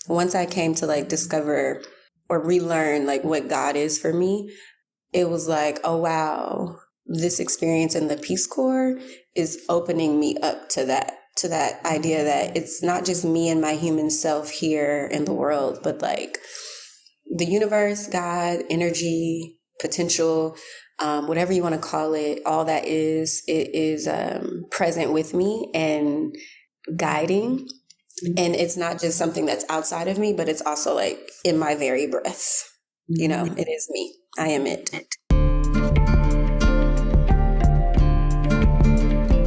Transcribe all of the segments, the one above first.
once I came to like discover or relearn like what God is for me, it was like, oh, wow, this experience in the Peace Corps is opening me up to that idea that it's not just me and my human self here in the world, but like the universe, God, energy, potential, whatever you want to call it, all that is present with me and guiding. And it's not just something that's outside of me, but it's also like in my very breath. You know, it is me. I am it.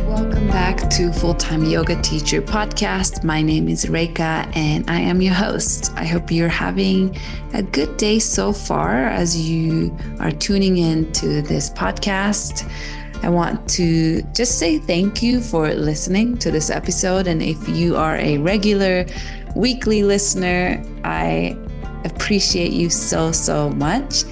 Welcome back to Full-Time Yoga Teacher Podcast. My name is Reika and I am your host. I hope you're having a good day so far as you are tuning in to this podcast. I want to just say thank you for listening to this episode. And if you are a regular weekly listener, I appreciate you so much.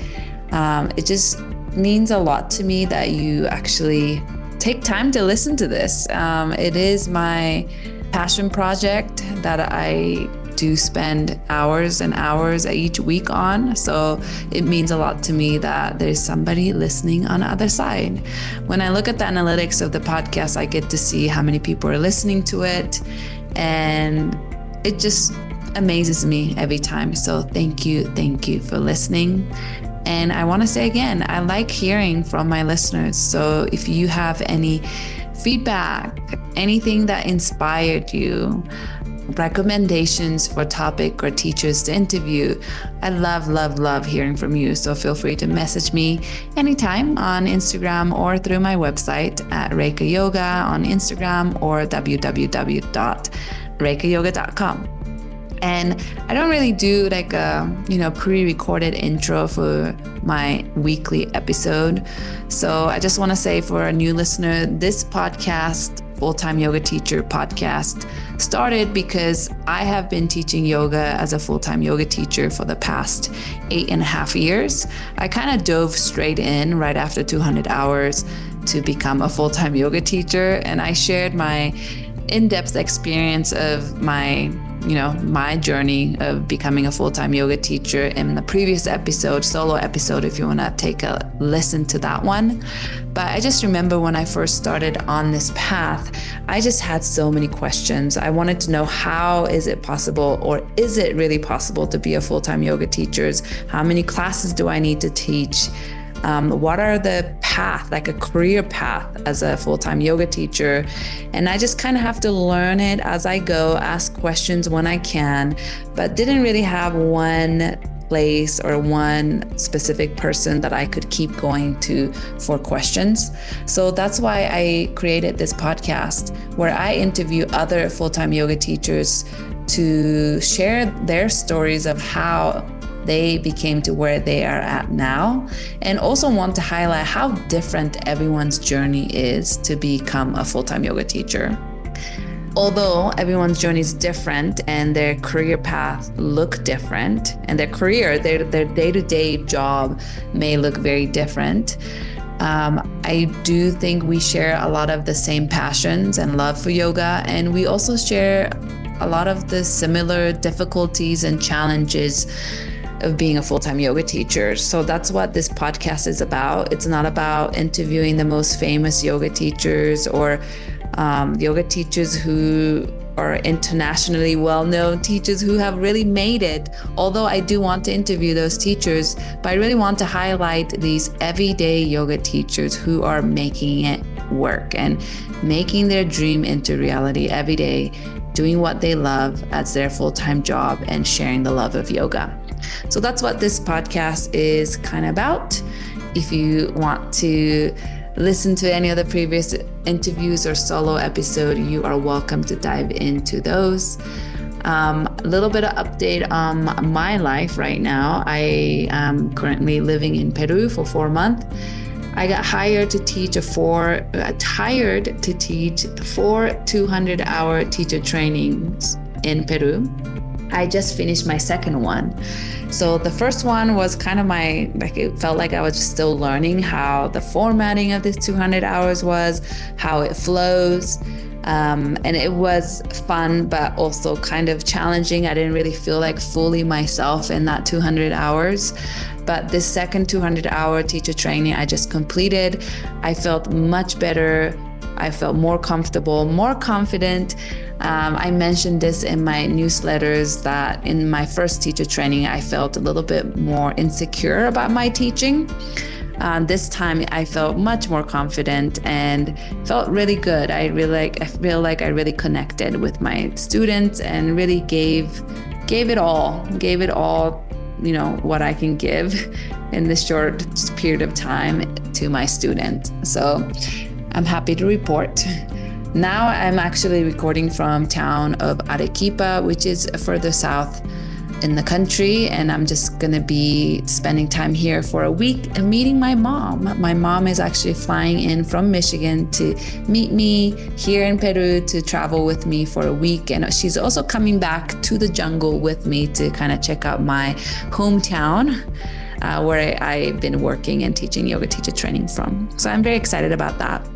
It just means a lot to me that you actually take time to listen to this. It is my passion project that I do spend hours and hours each week on. So it means a lot to me that there's somebody listening on the other side. When I look at the analytics of the podcast, I get to see how many people are listening to it. And it just amazes me every time. So thank you for listening. And I want to say again, I like hearing from my listeners. So if you have any feedback, anything that inspired you, recommendations for topic or teachers to interview, I love hearing from you. So feel free to message me anytime on Instagram or through my website at Reika Yoga on Instagram or www.reikayoga.com. And I don't really do like a, pre-recorded intro for my weekly episode. So I just want to say for a new listener, this podcast, Full-Time Yoga Teacher Podcast, started because I have been teaching yoga as a full-time yoga teacher for the past 8.5 years. I kind of dove straight in right after 200 hours to become a full-time yoga teacher. And I shared my in-depth experience of my journey of becoming a full-time yoga teacher in the previous solo episode, if you want to take a listen to that one. But I just remember when I first started on this path, I just had so many questions. I wanted to know, how is it possible, or is it really possible to be a full-time yoga teacher? How many classes do I need to teach? What are the path, like a career path as a full-time yoga teacher? And I just kind of have to learn it as I go, ask questions when I can, but didn't really have one place or one specific person that I could keep going to for questions. So that's why I created this podcast where I interview other full-time yoga teachers to share their stories of how they became to where they are at now, and also want to highlight how different everyone's journey is to become a full-time yoga teacher. Although everyone's journey is different and their career path look different, and their day-to-day job may look very different, I do think we share a lot of the same passions and love for yoga, and we also share a lot of the similar difficulties and challenges of being a full-time yoga teacher. So that's what this podcast is about. It's not about interviewing the most famous yoga teachers or yoga teachers who are internationally well-known teachers who have really made it. Although I do want to interview those teachers, but I really want to highlight these everyday yoga teachers who are making it work and making their dream into reality every day, doing what they love as their full-time job and sharing the love of yoga. So that's what this podcast is kind of about. If you want to listen to any of the previous interviews or solo episode, you are welcome to dive into those. A little bit of update on my life right now. I am currently living in Peru for 4 months. I got hired to teach four 200-hour teacher trainings in Peru. I just finished my second one. So the first one was kind of it felt like I was just still learning how the formatting of this 200 hours was, how it flows. And it was fun, but also kind of challenging. I didn't really feel like fully myself in that 200 hours. But this second 200-hour teacher training I just completed, I felt much better. I felt more comfortable, more confident. I mentioned this in my newsletters that in my first teacher training, I felt a little bit more insecure about my teaching. This time I felt much more confident and felt really good. I feel like I really connected with my students and really gave it all, what I can give in this short period of time to my students. So I'm happy to report. Now I'm actually recording from town of Arequipa, which is further south in the country, and I'm just gonna be spending time here for a week and meeting my mom. My mom is actually flying in from Michigan to meet me here in Peru, to travel with me for a week, and she's also coming back to the jungle with me to kind of check out my hometown where I've been working and teaching yoga teacher training from. So I'm very excited about that.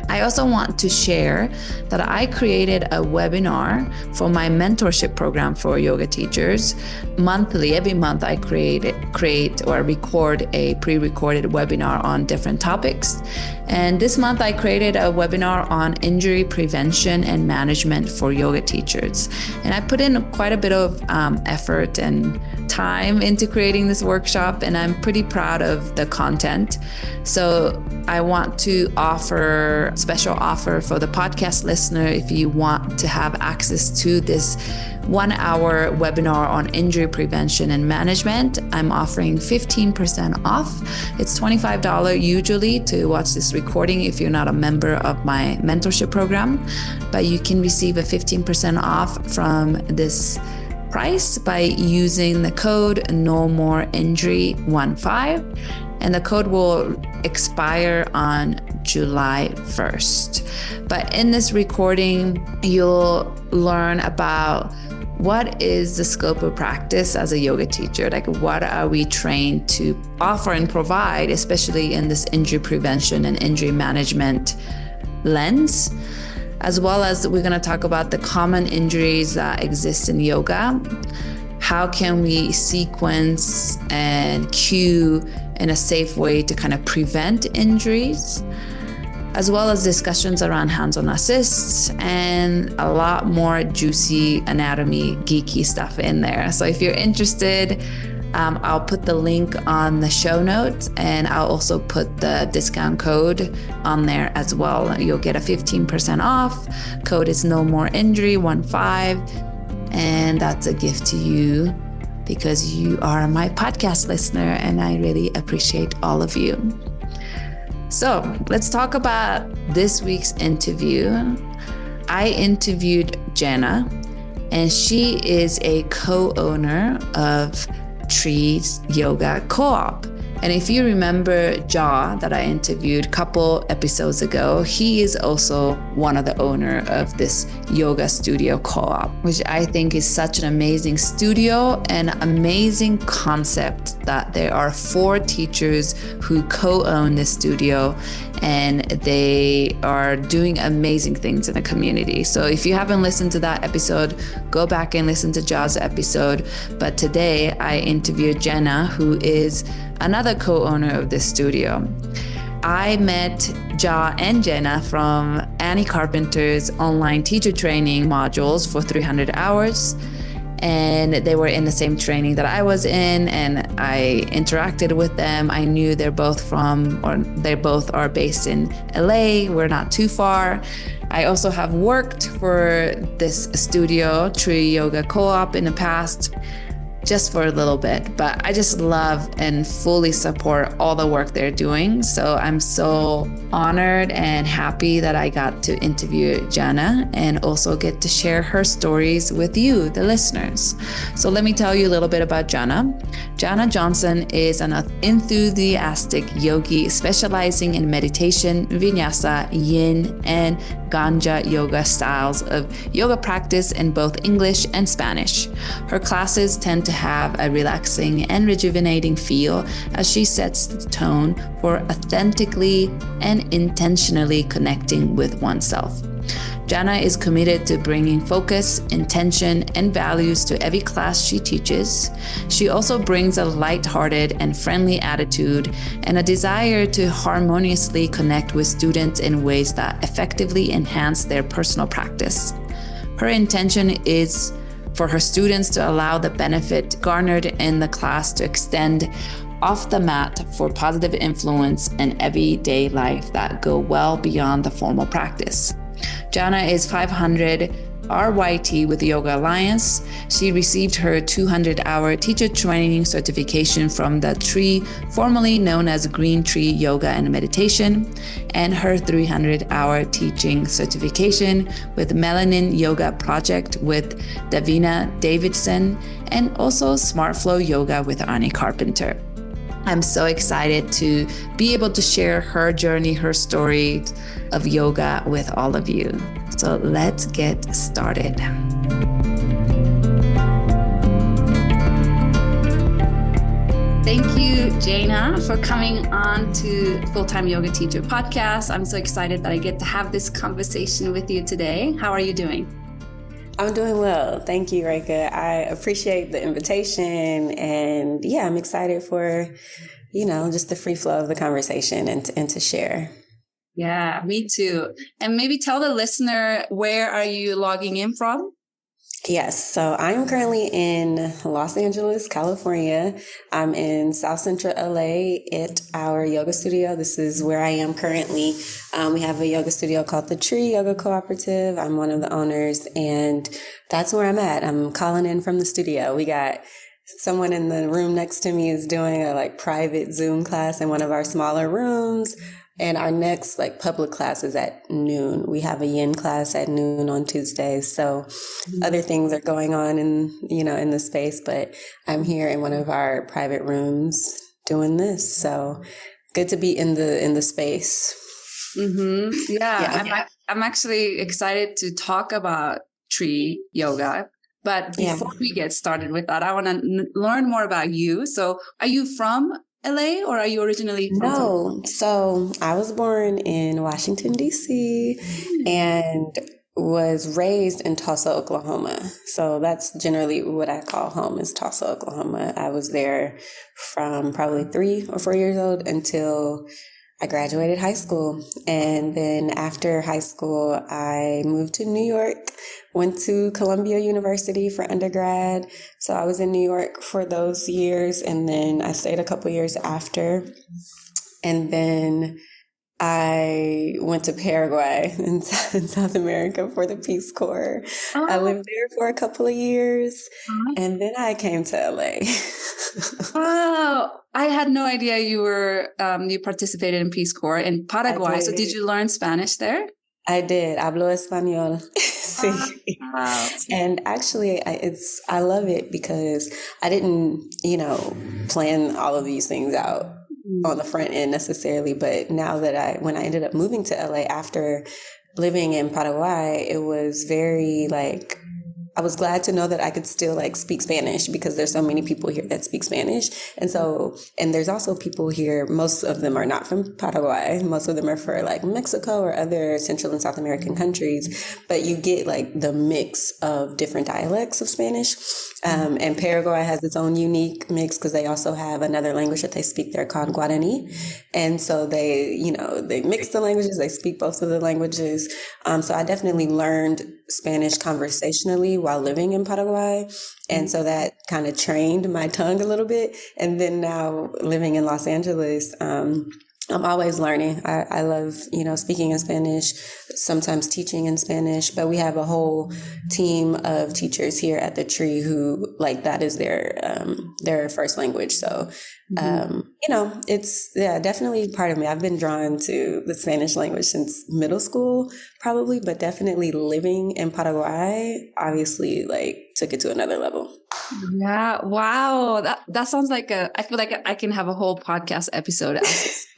I also want to share that I created a webinar for my mentorship program for yoga teachers. Monthly, every month I create or record a pre-recorded webinar on different topics. And this month I created a webinar on injury prevention and management for yoga teachers. And I put in quite a bit of effort and time into creating this workshop, and I'm pretty proud of the content. So I want to offer a special offer for the podcast listener. If you want to have access to this 1-hour webinar on injury prevention and management, I'm offering 15% off. It's $25 usually to watch this recording if you're not a member of my mentorship program, but you can receive a 15% off from this price by using the code NOMOREINJURY15, and the code will expire on July 1st. But in this recording, you'll learn about what is the scope of practice as a yoga teacher? Like, what are we trained to offer and provide, especially in this injury prevention and injury management lens? As well as we're going to talk about the common injuries that exist in yoga. How can we sequence and cue in a safe way to kind of prevent injuries? As well as discussions around hands-on assists and a lot more juicy anatomy, geeky stuff in there. So if you're interested, I'll put the link on the show notes, and I'll also put the discount code on there as well. You'll get a 15% off. Code is NOMOREINJURY15, and that's a gift to you because you are my podcast listener, and I really appreciate all of you. So let's talk about this week's interview. I interviewed Jana, and she is a co-owner of Trees Yoga Co-op. And if you remember Ja that I interviewed a couple episodes ago, he is also one of the owner of this yoga studio co-op, which I think is such an amazing studio and amazing concept that there are 4 teachers who co-own this studio, and they are doing amazing things in the community. So if you haven't listened to that episode, go back and listen to Ja's episode. But today I interviewed Jana, who is another co-owner of this studio. I met Ja and Jana from Annie Carpenter's online teacher training modules for 300 hours. And they were in the same training that I was in, and I interacted with them. I knew they both are based in LA. We're not too far. I also have worked for this studio, Tree Yoga Co-op, in the past, just for a little bit, but I just love and fully support all the work they're doing. So I'm so honored and happy that I got to interview Jana and also get to share her stories with you, the listeners. So let me tell you a little bit about Jana. Jana Johnson is an enthusiastic yogi specializing in meditation, vinyasa, yin, and ganja yoga styles of yoga practice in both English and Spanish. Her classes tend to have a relaxing and rejuvenating feel as she sets the tone for authentically and intentionally connecting with oneself. Jana is committed to bringing focus, intention, and values to every class she teaches. She also brings a lighthearted and friendly attitude and a desire to harmoniously connect with students in ways that effectively enhance their personal practice. Her intention is for her students to allow the benefit garnered in the class to extend off the mat for positive influence in everyday life that go well beyond the formal practice. Jana is 500 RYT with the Yoga Alliance. She received her 200-hour teacher training certification from the Tree, formerly known as Green Tree Yoga and Meditation, and her 300-hour teaching certification with Melanin Yoga Project with Davina Davidson, and also Smart Flow Yoga with Ani Carpenter. I'm so excited to be able to share her journey, her story of yoga with all of you. So let's get started. Thank you, Jana, for coming on to Full-Time Yoga Teacher Podcast. I'm so excited that I get to have this conversation with you today. How are you doing? I'm doing well. Thank you, Reika. I appreciate the invitation. And yeah, I'm excited for, just the free flow of the conversation and to share. Yeah, me too. And maybe tell the listener, where are you logging in from? Yes. So I'm currently in Los Angeles, California. I'm in South Central LA at our yoga studio. This is where I am currently. We have a yoga studio called the Tree Yoga Cooperative. I'm one of the owners, and that's where I'm at. I'm calling in from the studio. We got someone in the room next to me is doing a private Zoom class in one of our smaller rooms. And our next public class is at noon. We have a yin class at noon on Tuesdays. So other things are going on in the space, but I'm here in one of our private rooms doing this. So good to be in the space. Mm-hmm. Yeah. I'm actually excited to talk about tree yoga. But before we get started with that, I want to learn more about you. So are you from LA, or are you originally from? No. So I was born in Washington, D.C. and was raised in Tulsa, Oklahoma. So that's generally what I call home, is Tulsa, Oklahoma. I was there from probably 3 or 4 years old until I graduated high school. And then after high school, I moved to New York, went to Columbia University for undergrad. So I was in New York for those years. And then I stayed a couple years after. And then I went to Paraguay in South America for the Peace Corps. Oh. I lived there for a couple of years. And then I came to LA. Wow. I had no idea you participated in Peace Corps in Paraguay. So did you learn Spanish there? I did. Hablo español. Sí. Wow. And actually, I love it because I didn't, plan all of these things out on the front end necessarily. But now that when I ended up moving to LA after living in Paraguay, it was very I was glad to know that I could still speak Spanish, because there's so many people here that speak Spanish. And there's also people here, most of them are not from Paraguay. Most of them are for Mexico or other Central and South American countries. But you get the mix of different dialects of Spanish. And Paraguay has its own unique mix because they also have another language that they speak there called Guarani. And so they mix the languages, they speak both of the languages. So I definitely learned Spanish conversationally while living in Paraguay. And so that kind of trained my tongue a little bit. And then now living in Los Angeles, I'm always learning. I love, speaking in Spanish, sometimes teaching in Spanish, but we have a whole team of teachers here at the Tree who that is their first language. So, it's definitely part of me. I've been drawn to the Spanish language since middle school, probably, but definitely living in Paraguay, obviously took it to another level. Yeah. Wow. That sounds I feel like I can have a whole podcast episode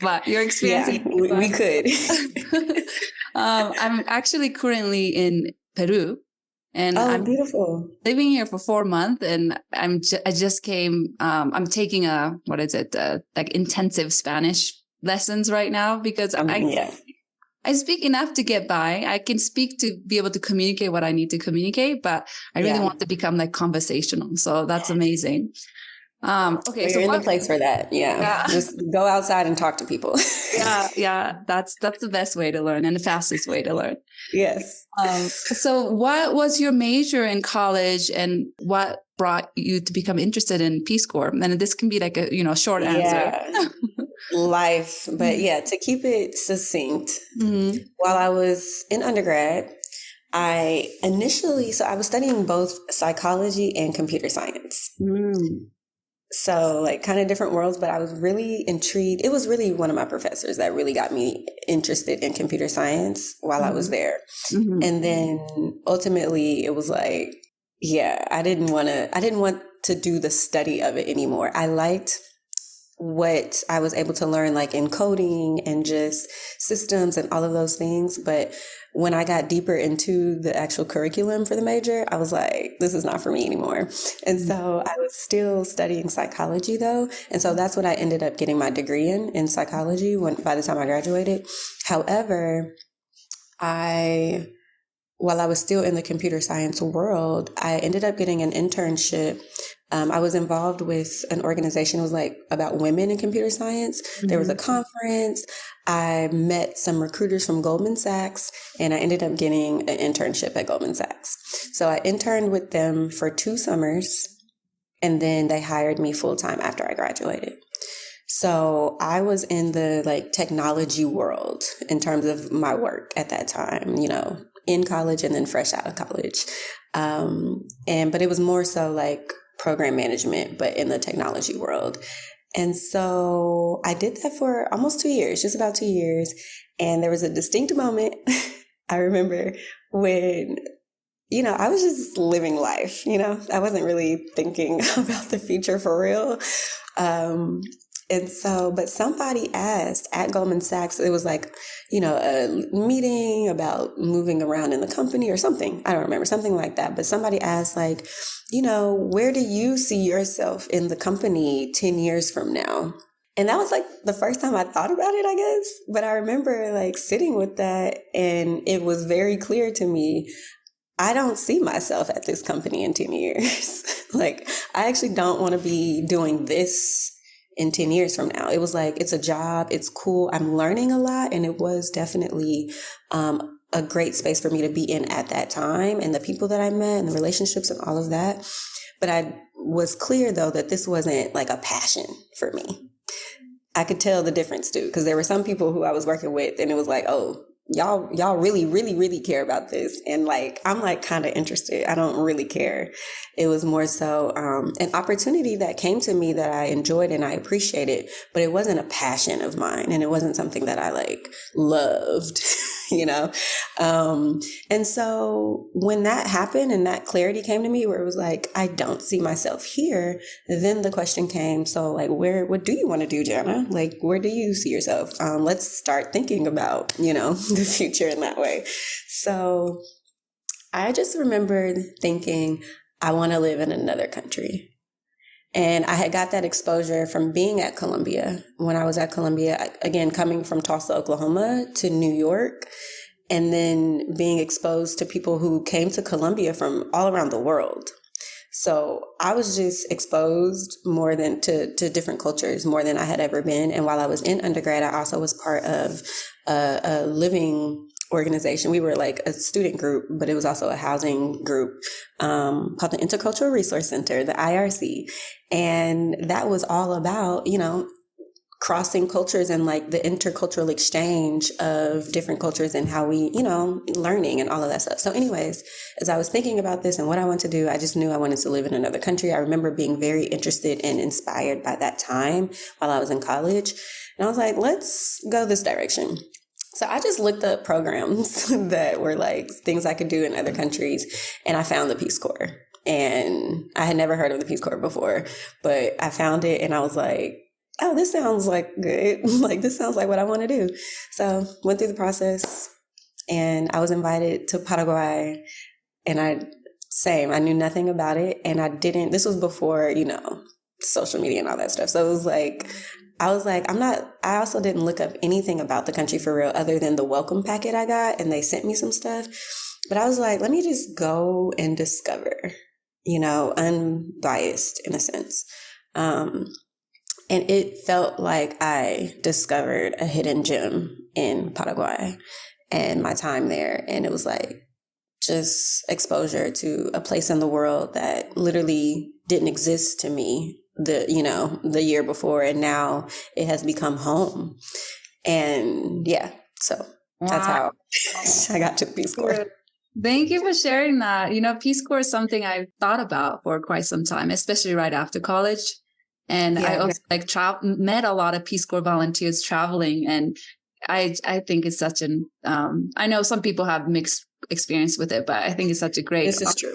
about your experience. Yeah, we could. I'm actually currently in Peru, and I'm beautiful. Living here for 4 months, and I just came. I'm taking intensive Spanish lessons right now because I I speak enough to get by. I can speak to be able to communicate what I need to communicate, but I really want to become like conversational. So that's amazing. Okay. Well, So you're in the place for that. Yeah. Just go outside and talk to people. Yeah. That's the best way to learn and the fastest way to learn. Yes. So what was your major in college and what brought you to become interested in Peace Corps? And this can be like a, short answer. Life. But to keep it succinct, while I was in undergrad, I was studying both psychology and computer science. So like kind of different worlds, but I was really intrigued. It was really one of my professors that really got me interested in computer science while I was there. And then ultimately it was like, I didn't want to do the study of it anymore. I liked what I was able to learn like in coding and just systems and all of those things. But when I got deeper into the actual curriculum for the major, I was like, this is not for me anymore. And so I was still studying psychology though. And so that's what I ended up getting my degree in psychology by the time I graduated. However, while I was still in the computer science world, I ended up getting an internship. I was involved with an organization. It was like about women in computer science. There was a conference. I met some recruiters from Goldman Sachs, and I ended up getting an internship at Goldman Sachs. So I interned with them for 2 summers, and then they hired me full time after I graduated. So I was in the like technology world in terms of my work at that time, in college and then fresh out of college. But it was more so like program management, but in the technology world. And so I did that for almost 2 years, just about 2 years. And there was a distinct moment I remember when, I was just living life, I wasn't really thinking about the future for real. But somebody asked at Goldman Sachs, it was like, a meeting about moving around in the company or something. I don't remember, something like that. But somebody asked like, where do you see yourself in the company 10 years from now? And that was like the first time I thought about it, I guess. But I remember like sitting with that, and it was very clear to me, I don't see myself at this company in 10 years. Like, I actually don't want to be doing this in 10 years from now. It was like, it's a job. It's cool. I'm learning a lot. And it was definitely a great space for me to be in at that time, and the people that I met and the relationships and all of that. But I was clear though that this wasn't like a passion for me. I could tell the difference too, because there were some people who I was working with and it was like, oh, y'all really, really, really care about this. And like, I'm like kind of interested. I don't really care. It was more so an opportunity that came to me that I enjoyed and I appreciated, but it wasn't a passion of mine. And it wasn't something that I like loved, And so when that happened and that clarity came to me where it was like, I don't see myself here, then the question came, so like, what do you want to do, Jana? Like, where do you see yourself? Let's start thinking about, the future in that way. So I just remembered thinking, I want to live in another country. And I had got that exposure from being at Columbia. When I was at Columbia, again, coming from Tulsa, Oklahoma to New York, and then being exposed to people who came to Columbia from all around the world. So I was just exposed more than to different cultures, more than I had ever been. And while I was in undergrad, I also was part of a living organization. We were like a student group, but it was also a housing group called the Intercultural Resource Center, the IRC. And that was all about, crossing cultures and like the intercultural exchange of different cultures and how we, learning and all of that stuff. So anyways, as I was thinking about this and what I want to do, I just knew I wanted to live in another country. I remember being very interested and inspired by that time while I was in college. And I was like, let's go this direction. So I just looked up programs that were like things I could do in other countries, and I found the Peace Corps. And I had never heard of the Peace Corps before, but I found it and I was like, oh, this sounds like good. Like, this sounds like what I want to do. So went through the process and I was invited to Paraguay, and I knew nothing about it. And this was before, social media and all that stuff. So it was like, I was like, I also didn't look up anything about the country for real other than the welcome packet I got, and they sent me some stuff. But I was like, let me just go and discover, unbiased in a sense. And it felt like I discovered a hidden gem in Paraguay and my time there. And it was like just exposure to a place in the world that literally didn't exist to me the year before. And now it has become home. And yeah, so that's how I got to the Peace Corps. Thank you for sharing that. Peace Corps is something I've thought about for quite some time, especially right after college. And I also met a lot of Peace Corps volunteers traveling. And I think it's such I know some people have mixed experience with it, but I think it's such a great. This is true.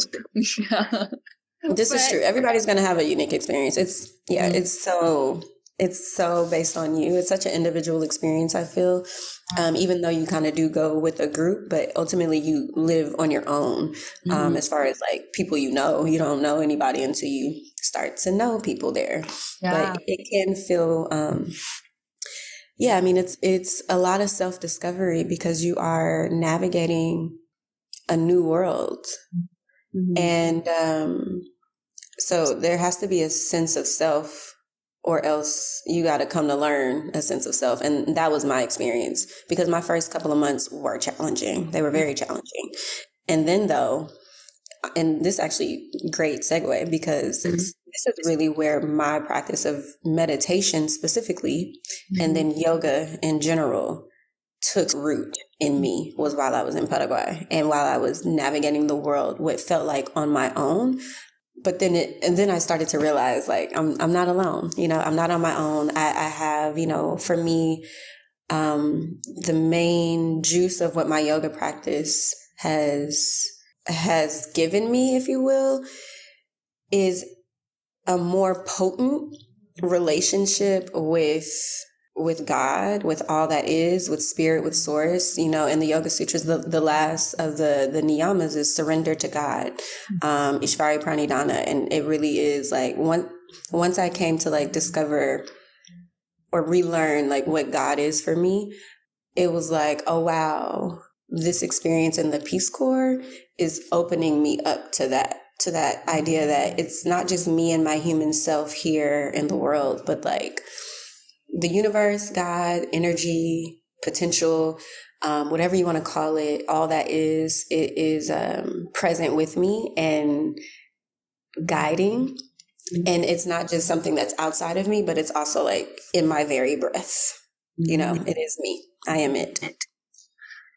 This is true. Everybody's going to have a unique experience. It's so based on you. It's such an individual experience, I feel, even though you kind of do go with a group, but ultimately you live on your own. As far as like people, you don't know anybody until you start to know people there. But it can feel, it's a lot of self-discovery because you are navigating a new world. And so there has to be a sense of self, or else you got to come to learn a sense of self. And that was my experience, because my first couple of months were challenging. They were very challenging. And then and this actually great segue, because this is really where my practice of meditation specifically, and then yoga in general, took root in me, was while I was in Paraguay and while I was navigating the world, what felt like on my own. But then I started to realize, like, I'm not alone, I'm not on my own. I have, for me, the main juice of what my yoga practice has given me, if you will, is a more potent relationship with God, with all that is, with spirit, with source. In the Yoga Sutras, the last of the niyamas is surrender to God, Ishvari Pranidhana. And it really is like, once I came to like discover or relearn like what God is for me, it was like, oh wow, this experience in the Peace Corps is opening me up to that idea that it's not just me and my human self here in the world, but like the universe, God, energy, potential, whatever you want to call it, all that is present with me and guiding. And it's not just something that's outside of me, but it's also like in my very breath. It is me. I am it.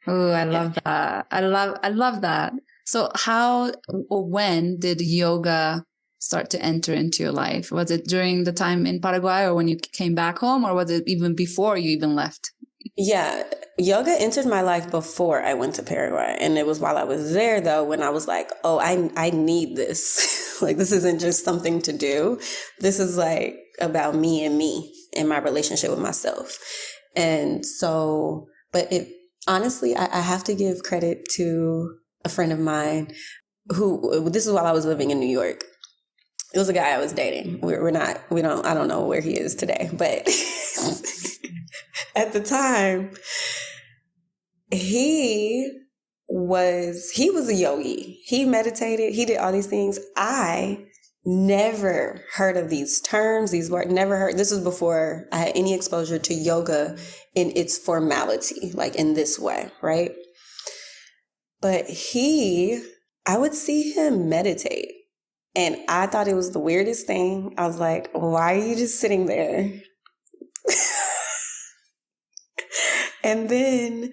Oh, I love that. I love that. So how or when did yoga start to enter into your life? Was it during the time in Paraguay, or when you came back home, or was it even before you even left? Yeah, yoga entered my life before I went to Paraguay. And it was while I was there, though, when I was like, oh, I need this. Like, this isn't just something to do. This is like about me and my relationship with myself. And so, but honestly, I have to give credit to a friend of mine this is while I was living in New York. It was a guy I was dating. I don't know where he is today, but at the time, he was a yogi. He meditated. He did all these things. I never heard of these terms, these words, never heard. This was before I had any exposure to yoga in its formality, like in this way, right? But I would see him meditate. And I thought it was the weirdest thing. I was like, why are you just sitting there? And then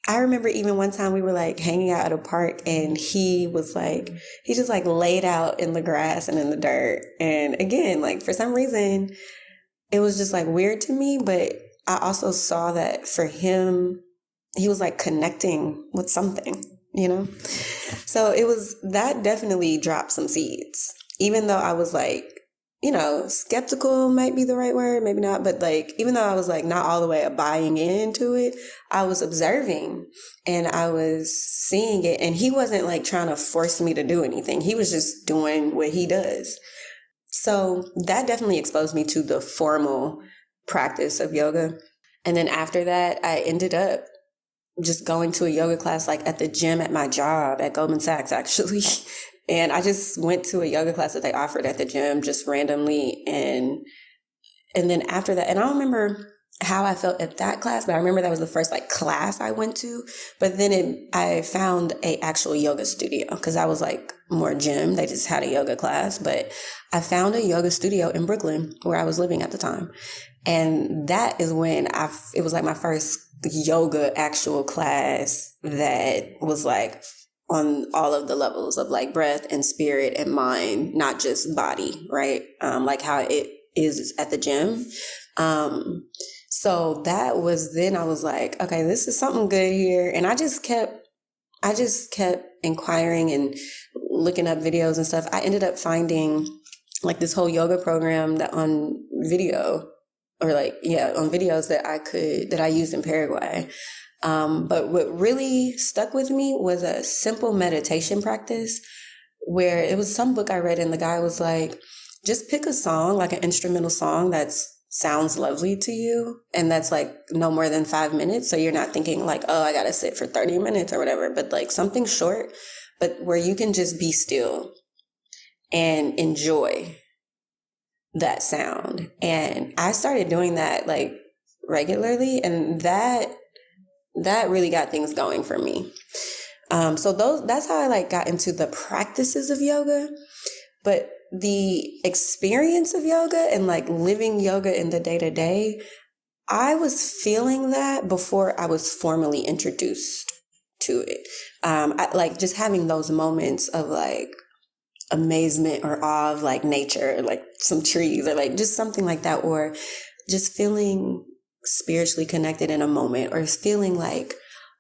I remember even one time we were like hanging out at a park, and he just like laid out in the grass and in the dirt. And again, like for some reason, it was just like weird to me. But I also saw that for him, he was like connecting with something, So that definitely dropped some seeds, even though I was like, skeptical might be the right word, maybe not. But like, even though I was like not all the way buying into it, I was observing and I was seeing it. And he wasn't like trying to force me to do anything. He was just doing what he does. So that definitely exposed me to the formal practice of yoga. And then after that, I ended up just going to a yoga class like at the gym at my job at Goldman Sachs, actually. And I just went to a yoga class that they offered at the gym just randomly. And then after that, and I don't remember how I felt at that class, but I remember that was the first like class I went to. But then I found a actual yoga studio because I was like more gym. They just had a yoga class, but I found a yoga studio in Brooklyn where I was living at the time. And that is when it was like my first yoga actual class that was like on all of the levels of like breath and spirit and mind, not just body, right? Like how it is at the gym. So that was, then I was like, okay, this is something good here. And I just kept inquiring and looking up videos and stuff. I ended up finding like this whole yoga program that on video, or like, yeah, on videos that I used in Paraguay. But what really stuck with me was a simple meditation practice where it was some book I read and the guy was like, just pick a song, like an instrumental song that sounds lovely to you. And that's like no more than 5 minutes. So you're not thinking like, oh, I got to sit for 30 minutes or whatever, but like something short, but where you can just be still and enjoy that sound. And I started doing that like regularly, and that really got things going for me. So that's how I like got into the practices of yoga. But the experience of yoga and like living yoga in the day to day, I was feeling that before I was formally introduced to it. I, like just having those moments of like amazement or awe of like nature, like some trees or like just something like that, or just feeling spiritually connected in a moment, or feeling like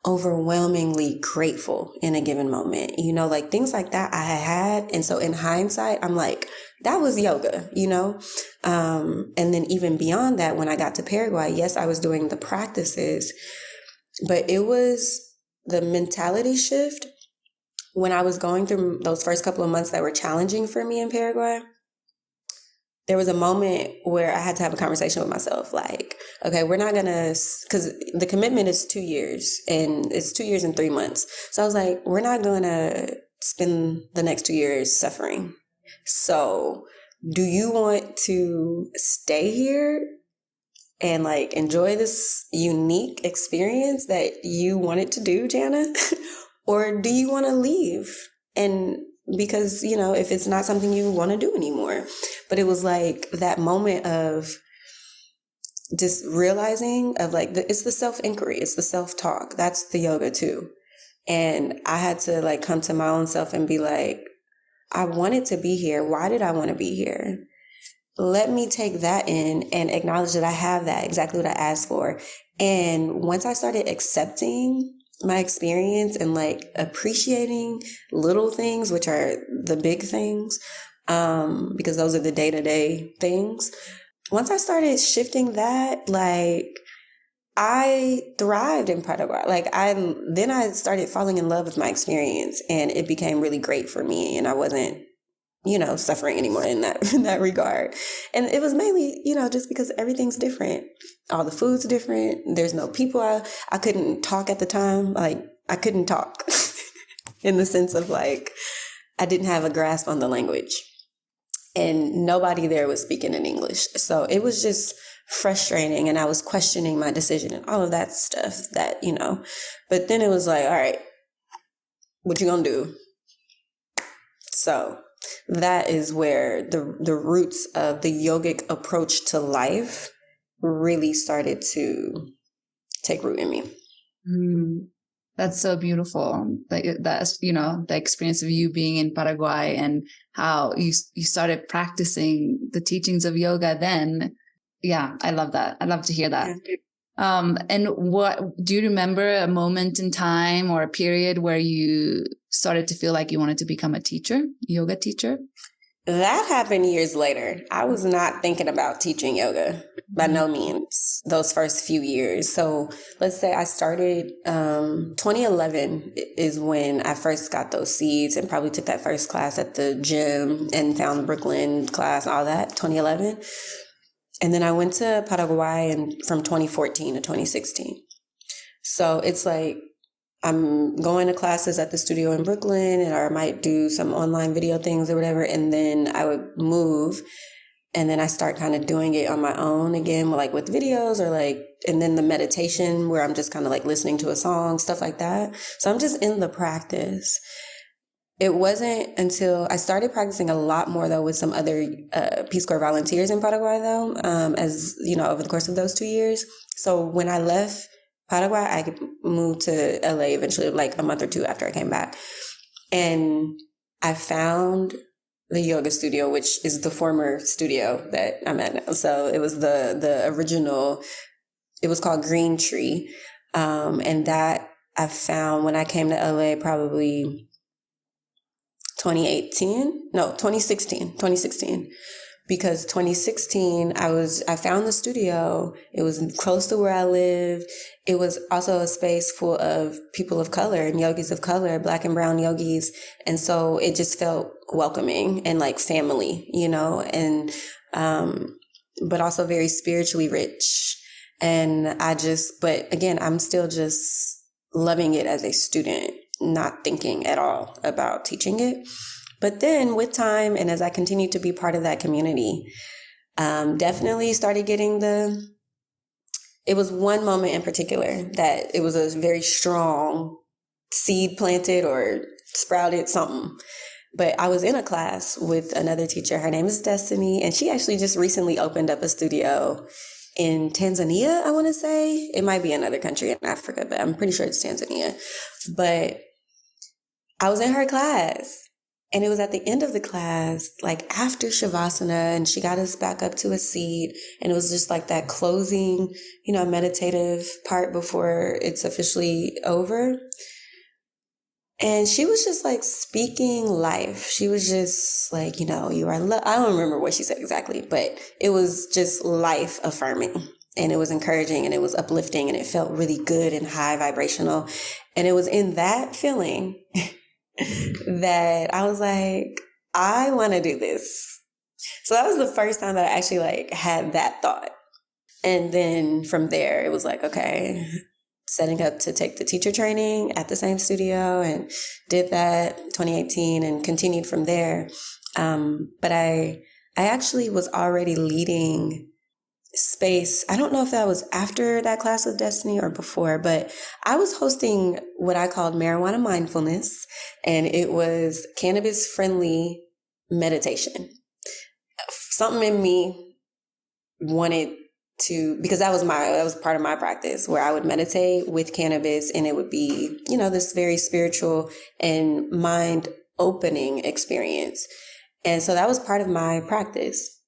overwhelmingly grateful in a given moment, you know, like things like that I had. And so in hindsight, I'm like, that was yoga, you know? And then even beyond that, when I got to Paraguay, yes, I was doing the practices, but it was the mentality shift when I was going through those first couple of months that were challenging for me in Paraguay. There was a moment where I had to have a conversation with myself, like, okay, we're not gonna, because the commitment is 2 years, and it's 2 years and 3 months. So I was like, we're not gonna spend the next 2 years suffering. So do you want to stay here and like enjoy this unique experience that you wanted to do, Jana? Or do you want to leave? And because, you know, if it's not something you want to do anymore. But it was like that moment of just realizing of like, it's the self-inquiry, it's the self-talk. That's the yoga too. And I had to like come to my own self and be like, I wanted to be here. Why did I want to be here? Let me take that in and acknowledge that I have that, exactly what I asked for. And once I started accepting my experience and like appreciating little things, which are the big things, because those are the day-to-day things. Once I started shifting that, like I thrived in Paraguay. Like then I started falling in love with my experience, and it became really great for me. And I wasn't, you know, suffering anymore in that regard. And it was mainly, you know, just because everything's different. All the food's different. There's no people. I couldn't talk at the time. Like I couldn't talk in the sense of like, I didn't have a grasp on the language, and nobody there was speaking in English. So it was just frustrating, and I was questioning my decision and all of that stuff that, you know, but then it was like, all right, what you gonna do? So that is where the roots of the yogic approach to life really started to take root in me. That's so beautiful. Like that's, you know, the experience of you being in Paraguay and how you started practicing the teachings of yoga then. Yeah, I love that. I love to hear that. Yeah. And what do you remember a moment in time or a period where you started to feel like you wanted to become a teacher, yoga teacher? That happened years later. I was not thinking about teaching yoga. by no means, those first few years. So let's say I started, 2011 is when I first got those seeds and probably took that first class at the gym and found the Brooklyn class, all that, 2011. And then I went to Paraguay from 2014 to 2016. So it's like I'm going to classes at the studio in Brooklyn, or I might do some online video things or whatever. And then I would move, and then I start kind of doing it on my own again, like with videos or like, and then the meditation where I'm just kind of like listening to a song, stuff like that. So I'm just in the practice. It wasn't until I started practicing a lot more though with some other Peace Corps volunteers in Paraguay though, as you know, over the course of those 2 years. So when I left Paraguay, I moved to LA eventually, like a month or two after I came back. And I found the yoga studio, which is the former studio that I'm at now. So it was the original, it was called Green Tree. And that I found when I came to LA probably 2016, because 2016 I found the studio. It was close to where I live. It was also a space full of people of color and yogis of color, Black and brown yogis. And so it just felt welcoming and like family, you know, and, but also very spiritually rich. And but again, I'm still just loving it as a student, not thinking at all about teaching it. But then with time, and as I continued to be part of that community, definitely started getting it was one moment in particular that it was a very strong seed planted or sprouted something. But I was in a class with another teacher. Her name is Destiny, and she actually just recently opened up a studio in Tanzania, I want to say. It might be another country in Africa, but I'm pretty sure it's Tanzania. But I was in her class, and it was at the end of the class, like after Shavasana, and she got us back up to a seat, and it was just like that closing, you know, meditative part before it's officially over. And she was just like speaking life. She was just like, you know, you are I don't remember what she said exactly, but it was just life affirming, and it was encouraging, and it was uplifting, and it felt really good and high vibrational. And it was in that feeling that I was like, I want to do this. So that was the first time that I actually like had that thought. And then from there, it was like, okay, setting up to take the teacher training at the same studio, and did that 2018 and continued from there. But I actually was already leading space. I don't know if that was after that class with Destiny or before, but I was hosting what I called marijuana mindfulness, and it was cannabis friendly meditation. Something in me wanted to, because that was part of my practice, where I would meditate with cannabis, and it would be, you know, this very spiritual and mind opening experience. And so that was part of my practice.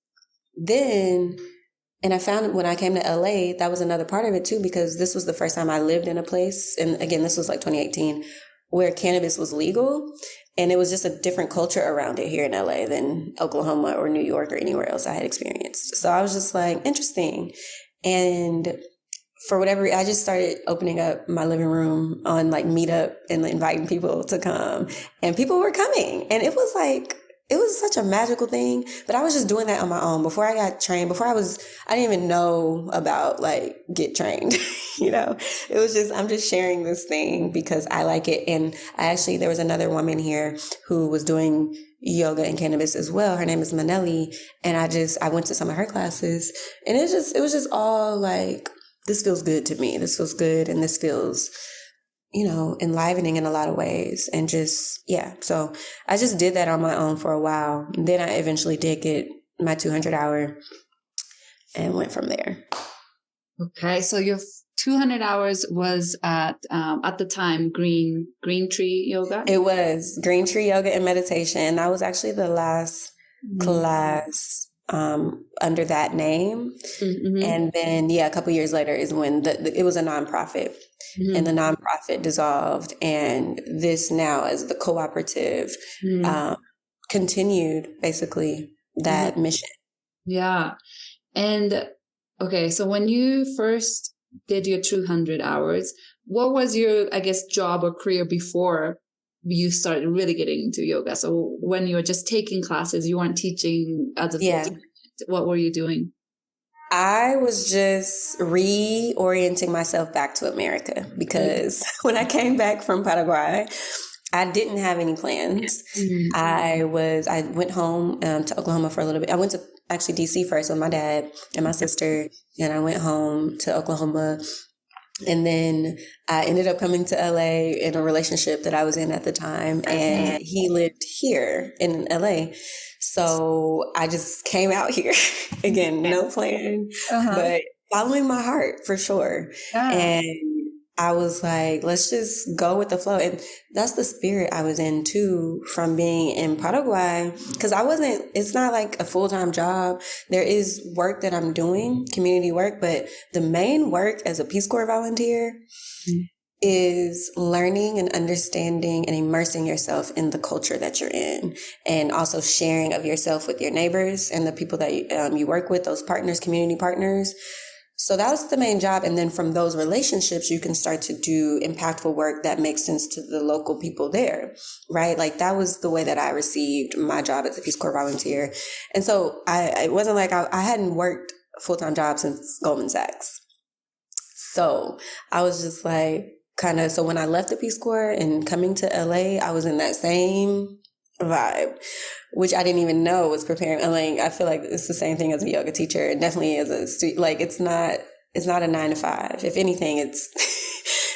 And I found when I came to LA, that was another part of it too, because this was the first time I lived in a place. And again, this was like 2018, where cannabis was legal. And it was just a different culture around it here in LA than Oklahoma or New York or anywhere else I had experienced. So I was just like, interesting. And for whatever, I just started opening up my living room on like Meetup and inviting people to come. And people were coming. And it was like, it was such a magical thing, but I was just doing that on my own before I got trained. I didn't even know about like get trained, you know, it was just, I'm just sharing this thing because I like it. And there was another woman here who was doing yoga and cannabis as well. Her name is Manelli. And I went to some of her classes, and it was just all like, this feels good to me. This feels good. And this feels, you know, enlivening in a lot of ways. And just, yeah. So I just did that on my own for a while. And then I eventually did get my 200 hour and went from there. Okay. So your 200 hours was at the time, Green Tree Yoga? It was Green Tree Yoga and Meditation. That was actually the last class under that name. Mm-hmm. And then, a couple years later is when it was a nonprofit. Mm-hmm. And the nonprofit dissolved, and this now as the cooperative continued basically that mission. Yeah. And Okay, so when you first did your 200 hours, what was your, I guess, job or career before you started really getting into yoga? So when you were just taking classes, you weren't teaching as a full-time. What were you doing? I was just reorienting myself back to America because when I came back from Paraguay, I didn't have any plans. I went home to Oklahoma for a little bit. I went to actually DC first with my dad and my sister, and I went home to Oklahoma. And then I ended up coming to LA in a relationship that I was in at the time, and he lived here in LA. So I just came out here again, no plan, but following my heart for sure. And I was like, let's just go with the flow. And that's the spirit I was in too from being in Paraguay. Because it's not like a full-time job. There is work that I'm doing, community work, but the main work as a Peace Corps volunteer is learning and understanding and immersing yourself in the culture that you're in, and also sharing of yourself with your neighbors and the people that you work with, those partners, community partners. So that was the main job. And then from those relationships, you can start to do impactful work that makes sense to the local people there, right? Like that was the way that I received my job as a Peace Corps volunteer. And so it wasn't like I hadn't worked a full-time job since Goldman Sachs. So I was just like so when I left the Peace Corps and coming to LA, I was in that same vibe, which I didn't even know was preparing. I feel like it's the same thing as a yoga teacher, and definitely as a student. Like it's not a 9 to 5. If anything, it's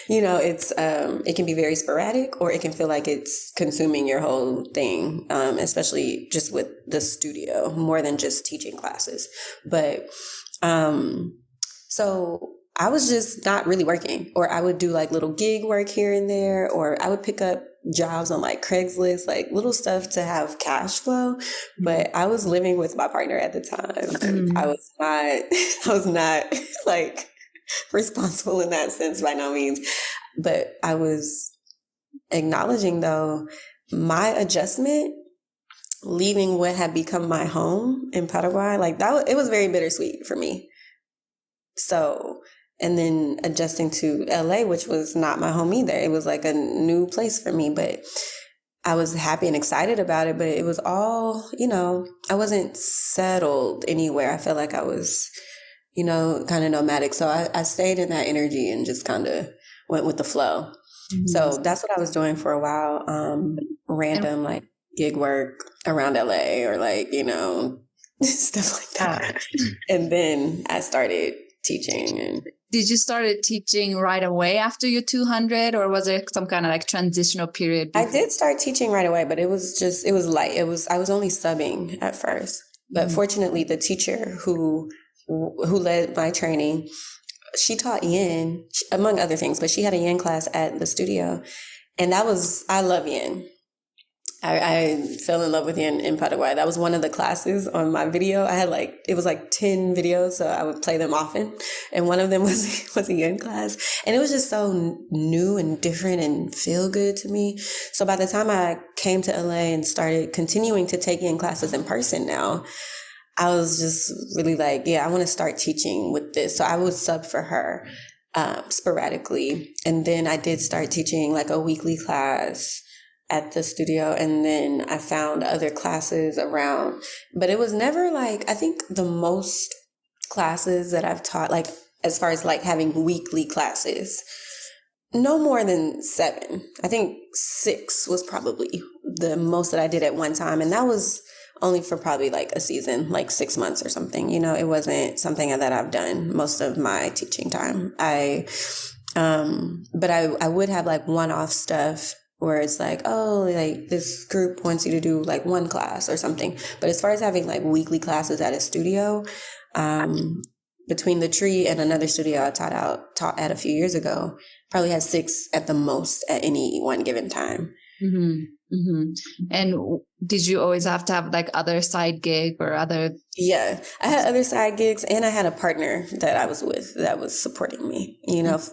it can be very sporadic, or it can feel like it's consuming your whole thing, especially just with the studio more than just teaching classes. But so I was just not really working, or I would do like little gig work here and there, or I would pick up jobs on like Craigslist, like little stuff to have cash flow. But I was living with my partner at the time. I was not like responsible in that sense by no means. But I was acknowledging though my adjustment, leaving what had become my home in Paraguay, like it was very bittersweet for me. So, and then adjusting to LA, which was not my home either. It was like a new place for me, but I was happy and excited about it. But it was all, I wasn't settled anywhere. I felt like I was, kind of nomadic. So I stayed in that energy and just kind of went with the flow. So that's what I was doing for a while. Random like gig work around LA or like, stuff like that. And then I started teaching. And did you started teaching right away after your 200, or was it some kind of like transitional period before? I did start teaching right away, but it was light. I was only subbing at first, but fortunately the teacher who led my training, she taught yin among other things, but she had a yin class at the studio, and I love yin. I fell in love with yin in Paraguay. That was one of the classes on my video. I had it was 10 videos, so I would play them often. And one of them was a yin class. And it was just so new and different and feel good to me. So by the time I came to LA and started continuing to take yin classes in person now, I was just really like, I want to start teaching with this. So I would sub for her sporadically. And then I did start teaching like a weekly class at the studio, and then I found other classes around, but it was never I think the most classes that I've taught, like as far as like having weekly classes, no more than 7. I think 6 was probably the most that I did at one time, and that was only for probably like a season, like 6 months or something. It wasn't something that I've done most of my teaching time. But I would have like one-off stuff where it's like, oh, like this group wants you to do like one class or something. But as far as having like weekly classes at a studio, between the Tree and another studio I taught at a few years ago, probably had 6 at the most at any one given time. And did you always have to have like other side gig or other? Yeah, I had other side gigs, and I had a partner that I was with that was supporting me,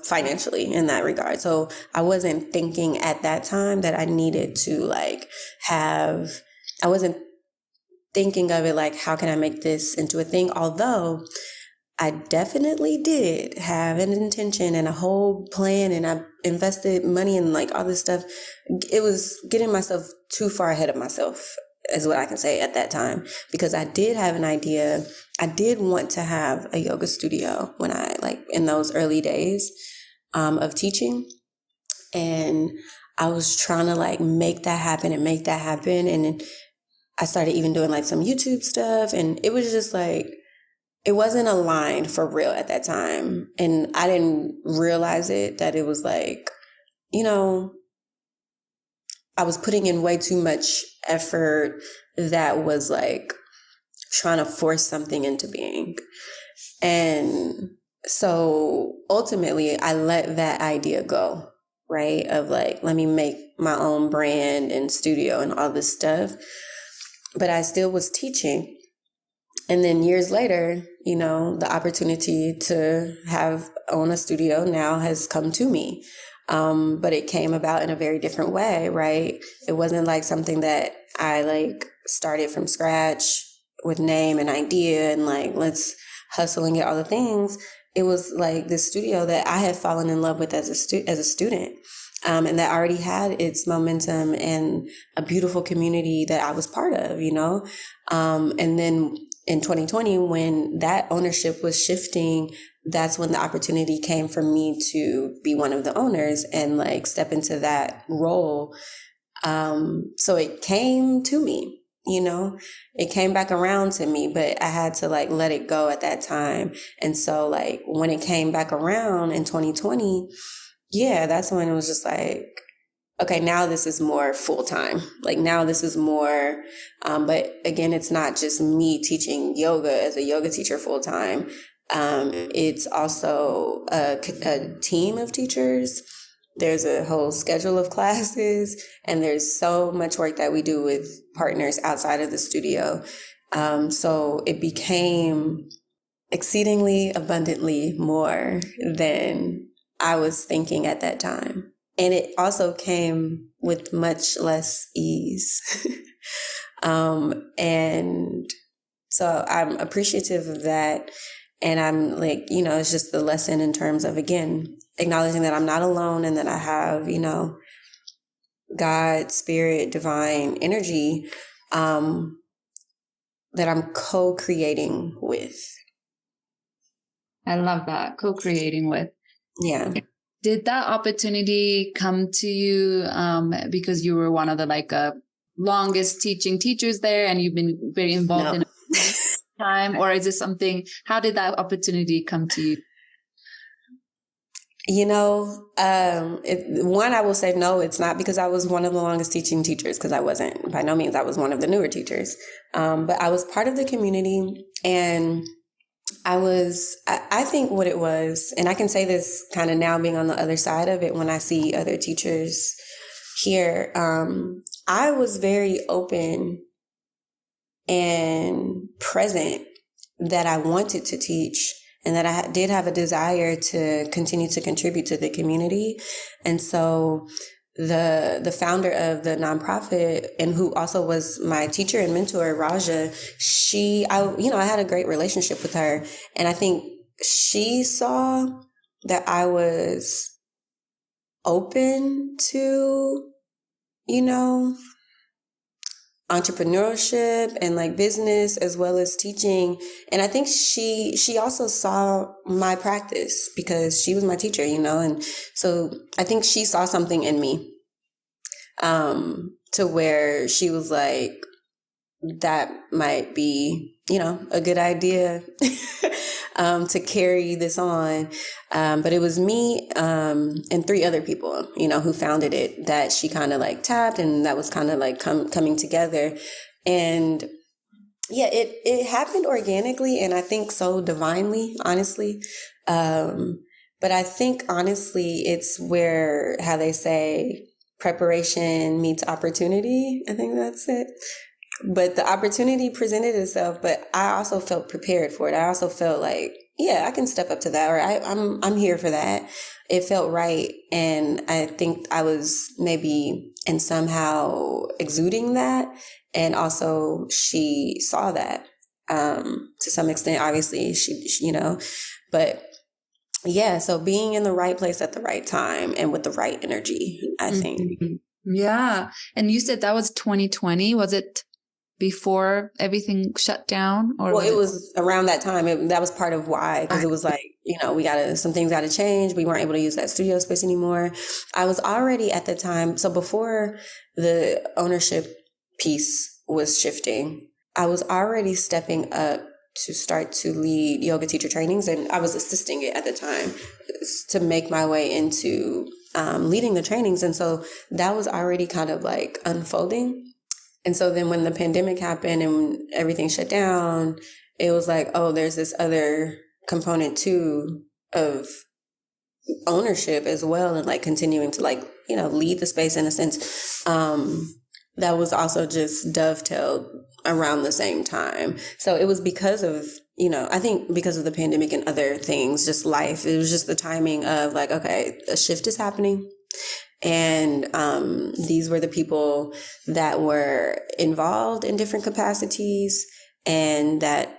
financially in that regard. So I wasn't thinking at that time that I needed to I wasn't thinking of it like, how can I make this into a thing? Although I definitely did have an intention and a whole plan, and I invested money in like all this stuff. It was getting myself too far ahead of myself, is what I can say at that time, because I did have an idea. I did want to have a yoga studio when I, like, in those early days of teaching. And I was trying to like make that happen. And I started even doing like some YouTube stuff, and it was just like, it wasn't aligned for real at that time. And I didn't realize that it was like, I was putting in way too much effort that was like trying to force something into being. And so ultimately I let that idea go, right? Of like, let me make my own brand and studio and all this stuff. But I still was teaching. And then years later, the opportunity to own a studio now has come to me. But it came about in a very different way, right? It wasn't like something that I like started from scratch with name and idea and like, let's hustle and get all the things. It was like this studio that I had fallen in love with as a student. And that already had its momentum and a beautiful community that I was part of, and then in 2020, when that ownership was shifting, that's when the opportunity came for me to be one of the owners and like step into that role. So it came to me, it came back around to me, but I had to like let it go at that time. And so like when it came back around in 2020, yeah, that's when it was just like, okay, now this is more full-time. Like now this is more, but again, it's not just me teaching yoga as a yoga teacher full-time. It's also a team of teachers. There's a whole schedule of classes, and there's so much work that we do with partners outside of the studio. So it became exceedingly abundantly more than I was thinking at that time. And it also came with much less ease. And so I'm appreciative of that. And I'm like, it's just the lesson in terms of, again, acknowledging that I'm not alone and that I have, God, spirit, divine energy that I'm co-creating with. I love that. Co-creating with. Yeah. Did that opportunity come to you because you were one of the longest teaching teachers there and you've been very involved in it time? Or is it something, how did that opportunity come to you? One, I will say no, it's not because I was one of the longest teaching teachers, because I wasn't. By no means, I was one of the newer teachers. But I was part of the community, and I think what it was, and I can say this kind of now being on the other side of it when I see other teachers here, I was very open and present that I wanted to teach and that I did have a desire to continue to contribute to the community. And so the founder of the nonprofit, and who also was my teacher and mentor, Raja, I had a great relationship with her. And I think she saw that I was open to, entrepreneurship and like business as well as teaching. And I think she also saw my practice because she was my teacher, and so I think she saw something in me to where she was like, that might be, a good idea to carry this on. But it was me and 3 other people, who founded it, that she kind of like tapped, and that was kind of like coming together. And yeah, it happened organically, and I think so divinely, honestly. But I think honestly, it's where, how they say, preparation meets opportunity. I think that's it. But the opportunity presented itself, but I also felt prepared for it. I also felt like, yeah, I can step up to that, or I'm here for that. It felt right. And I think I was maybe and somehow exuding that. And also she saw that. to some extent, obviously she, but yeah, so being in the right place at the right time and with the right energy, I think. Yeah. And you said that was 2020. Was it before everything shut down? Or Well, it was around that time. That was part of why, because it was like, some things got to change. We weren't able to use that studio space anymore. I was already at the time. So before the ownership piece was shifting, I was already stepping up to start to lead yoga teacher trainings. And I was assisting it at the time to make my way into leading the trainings. And so that was already kind of like unfolding. And so then when the pandemic happened and everything shut down, it was like, oh, there's this other component too of ownership as well. And like continuing to like, lead the space in a sense. That was also just dovetailed around the same time. So it was because of, I think because of the pandemic and other things, just life, it was just the timing of like, okay, a shift is happening. And these were the people that were involved in different capacities and that,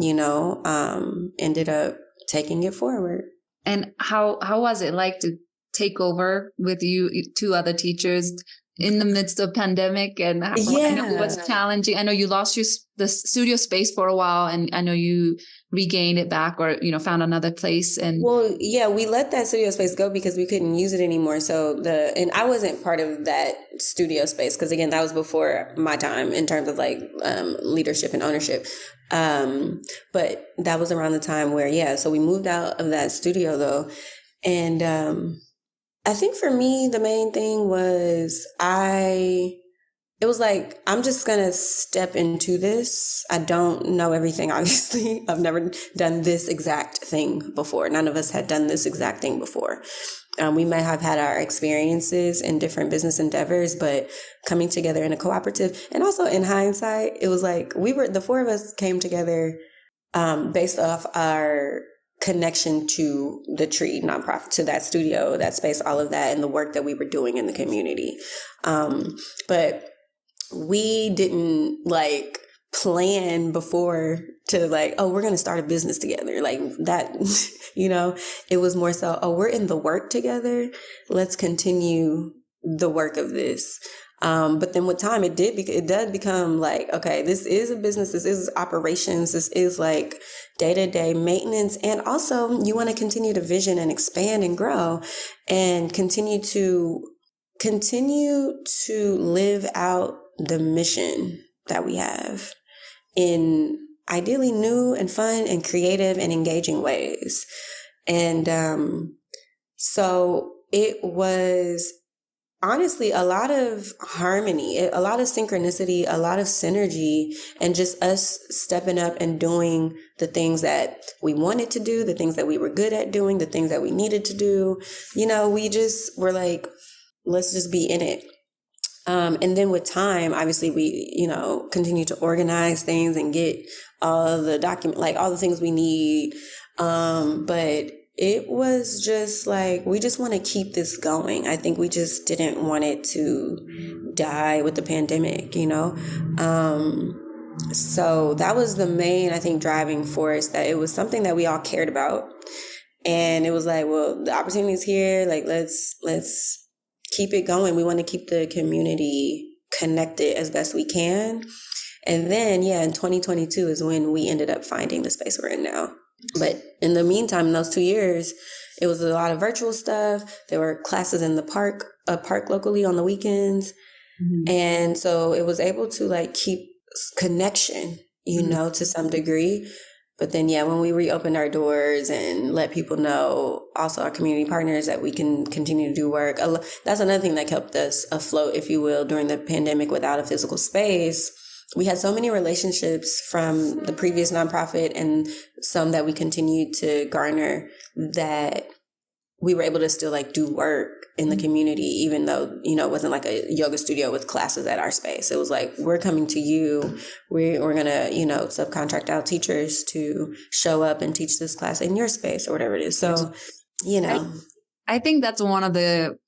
ended up taking it forward. And how was it like to take over with you, two other teachers in the midst of pandemic? And I know it was challenging. I know you lost the studio space for a while, and I know you regained it back or, found another place. And well, yeah, we let that studio space go because we couldn't use it anymore. So and I wasn't part of that studio space because again, that was before my time in terms of like leadership and ownership. But that was around the time where, so we moved out of that studio though. And I think for me, the main thing was it was like, I'm just going to step into this. I don't know everything, obviously. I've never done this exact thing before. None of us had done this exact thing before. We may have had our experiences in different business endeavors, but coming together in a cooperative, and also in hindsight, it was like the four of us came together based off our connection to the Tree nonprofit, to that studio, that space, all of that, and the work that we were doing in the community. But we didn't like plan before to like, oh, we're going to start a business together. Like that, it was more so, oh, we're in the work together. Let's continue the work of this. But then with time, it does become like, okay, this is a business. This is operations. This is like day-to-day maintenance. And also you want to continue to vision and expand and grow and continue to live out the mission that we have in ideally new and fun and creative and engaging ways. And so it was honestly a lot of harmony, a lot of synchronicity, a lot of synergy, and just us stepping up and doing the things that we wanted to do, the things that we were good at doing, the things that we needed to do. We just were like, let's just be in it. And then with time, obviously we, continue to organize things and get all the all the things we need. But it was just like, we just want to keep this going. I think we just didn't want it to die with the pandemic, So that was the main, I think, driving force, that it was something that we all cared about. And it was like, well, the opportunity is here. Like, let's keep it going. We want to keep the community connected as best we can. And then, in 2022 is when we ended up finding the space we're in now. But in the meantime, in those 2 years, it was a lot of virtual stuff. There were classes in the park locally on the weekends. Mm-hmm. And so it was able to like keep connection, to some degree. But then, when we reopened our doors and let people know, also our community partners, that we can continue to do work. That's another thing that kept us afloat, if you will, during the pandemic without a physical space. We had so many relationships from the previous nonprofit and some that we continued to garner that we were able to still like do work in the community, even though, it wasn't like a yoga studio with classes at our space. It was like, we're coming to you. We're going to, subcontract out teachers to show up and teach this class in your space or whatever it is. So, I think that's one of the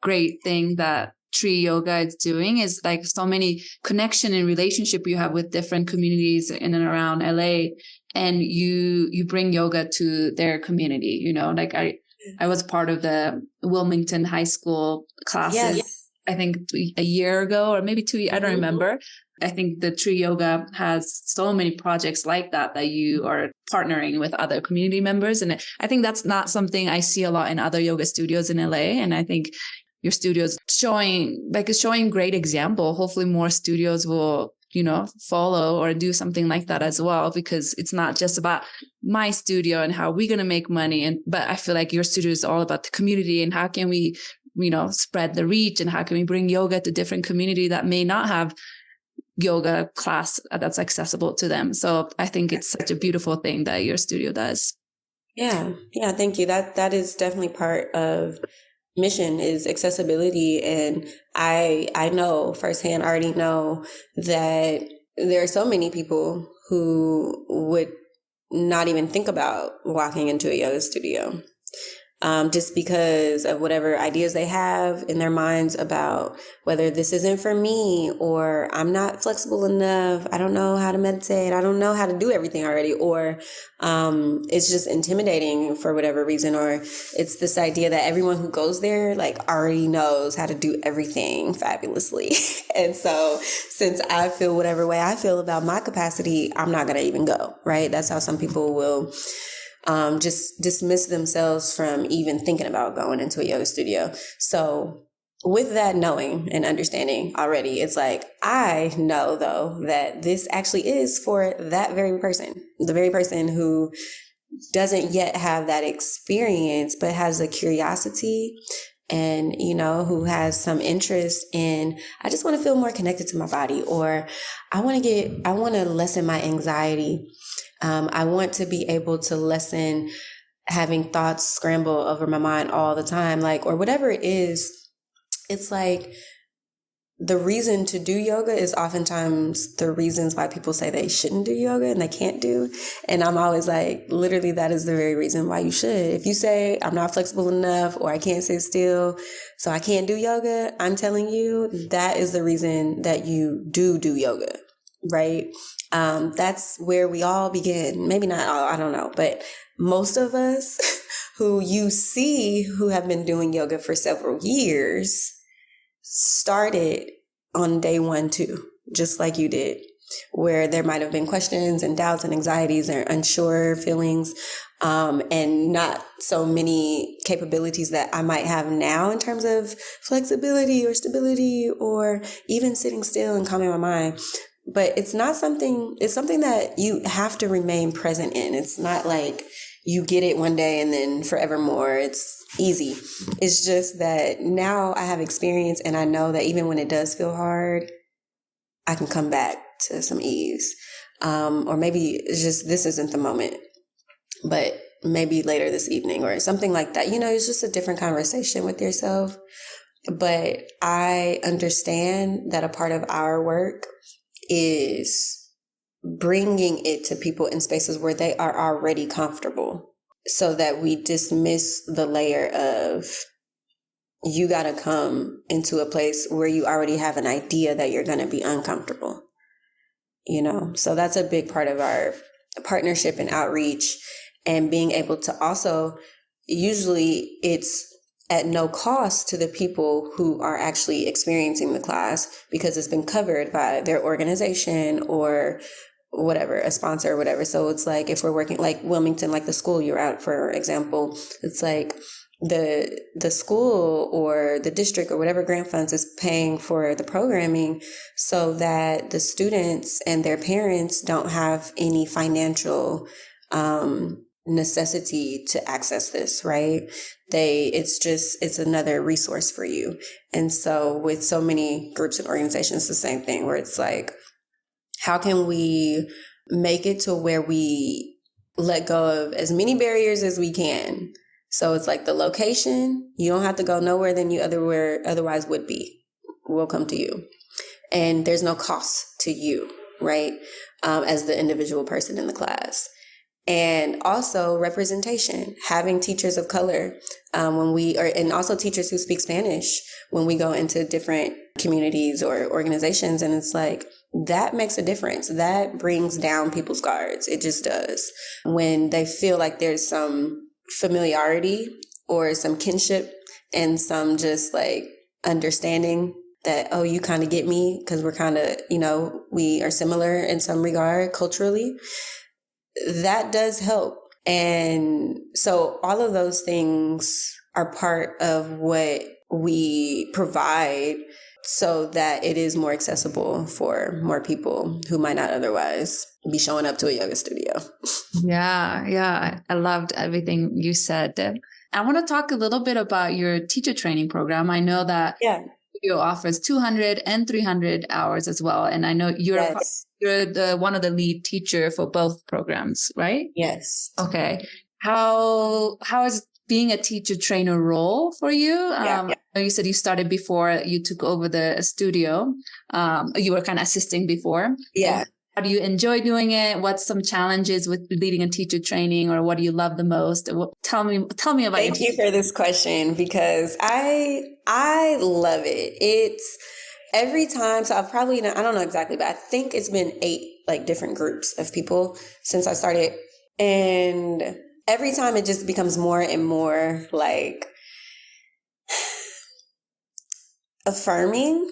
great things that Tree Yoga is doing is like so many connection and relationship you have with different communities in and around LA, and you bring yoga to their community. You know, like I was part of the Wilmington High School classes. Yes. I think a year ago or maybe 2 years. I don't remember. I think the Tree Yoga has so many projects like that you are partnering with other community members. And I think that's not something I see a lot in other yoga studios in LA. And I think your studio is showing great example. Hopefully more studios will, you know, follow or do something like that as well, because it's not just about my studio and how we're going to make money. But I feel like your studio is all about the community and how can we, you know, spread the reach and how can we bring yoga to different community that may not have yoga class that's accessible to them. So I think it's such a beautiful thing that your studio does. Yeah. Thank you. That is definitely part of mission is accessibility. And I know firsthand, already know that there are so many people who would not even think about walking into a yoga studio. Just because of whatever ideas they have in their minds about whether this isn't for me, or I'm not flexible enough, I don't know how to meditate, I don't know how to do everything already, or it's just intimidating for whatever reason, or it's this idea that everyone who goes there like already knows how to do everything fabulously. And so since I feel whatever way I feel about my capacity, I'm not going to even go, right? That's how some people will just dismiss themselves from even thinking about going into a yoga studio. So with that knowing and understanding already, it's like, I know though that this actually is for that very person, the very person who doesn't yet have that experience, but has a curiosity and, you know, who has some interest in, I just want to feel more connected to my body, or I want to lessen my anxiety. I want to be able to lessen having thoughts scramble over my mind all the time, like, or whatever it is. It's like the reason to do yoga is oftentimes the reasons why people say they shouldn't do yoga and they can't do. And I'm always like, literally, that is the very reason why you should. If you say I'm not flexible enough, or I can't sit still, so I can't do yoga, I'm telling you, that is the reason that you do yoga, right? That's where we all begin. Maybe not all, I don't know, but most of us who you see who have been doing yoga for several years started on day 1 too, just like you did, where there might have been questions and doubts and anxieties or unsure feelings, and not so many capabilities that I might have now in terms of flexibility or stability or even sitting still and calming my mind. But it's something that you have to remain present in. It's not like you get it one day and then forevermore. It's easy. It's just that now I have experience and I know that even when it does feel hard, I can come back to some ease. Or maybe it's just, this isn't the moment, but maybe later this evening or something like that. You know, it's just a different conversation with yourself. But I understand that a part of our work is bringing it to people in spaces where they are already comfortable, so that we dismiss the layer of, you got to come into a place where you already have an idea that you're going to be uncomfortable, you know? So that's a big part of our partnership and outreach, and being able to also, usually it's at no cost to the people who are actually experiencing the class, because it's been covered by their organization or whatever, a sponsor or whatever. So it's like, if we're working like Wilmington, like the school you're at, for example, it's like the school or the district or whatever grant funds is paying for the programming, so that the students and their parents don't have any financial necessity to access this, right? It's another resource for you. And so with so many groups and organizations, the same thing, where it's like, how can we make it to where we let go of as many barriers as we can? So it's like the location, you don't have to go nowhere than you otherwise would be. We'll come to you. And there's no cost to you, right? As the individual person in the class. And also representation, having teachers of color and also teachers who speak Spanish when we go into different communities or organizations. And it's like, that makes a difference. That brings down people's guards. It just does. When they feel like there's some familiarity or some kinship and some just like understanding that, oh, you kind of get me because we're kind of, we are similar in some regard culturally. That does help. And so all of those things are part of what we provide so that it is more accessible for more people who might not otherwise be showing up to a yoga studio. Yeah. I loved everything you said. I want to talk a little bit about your teacher training program. I know that studio offers 200 and 300 hours as well. And I know you're one of the lead teacher for both programs, right? Yes. Okay. How is being a teacher trainer role for you? You said you started before you took over the studio. You were kind of assisting before. Yeah. And how do you enjoy doing it? What's some challenges with leading a teacher training, or what do you love the most? Tell me about Thank you for this question, because I love it. It's every time. So I don't know exactly, but I think it's been 8 like different groups of people since I started. And every time it just becomes more and more like affirming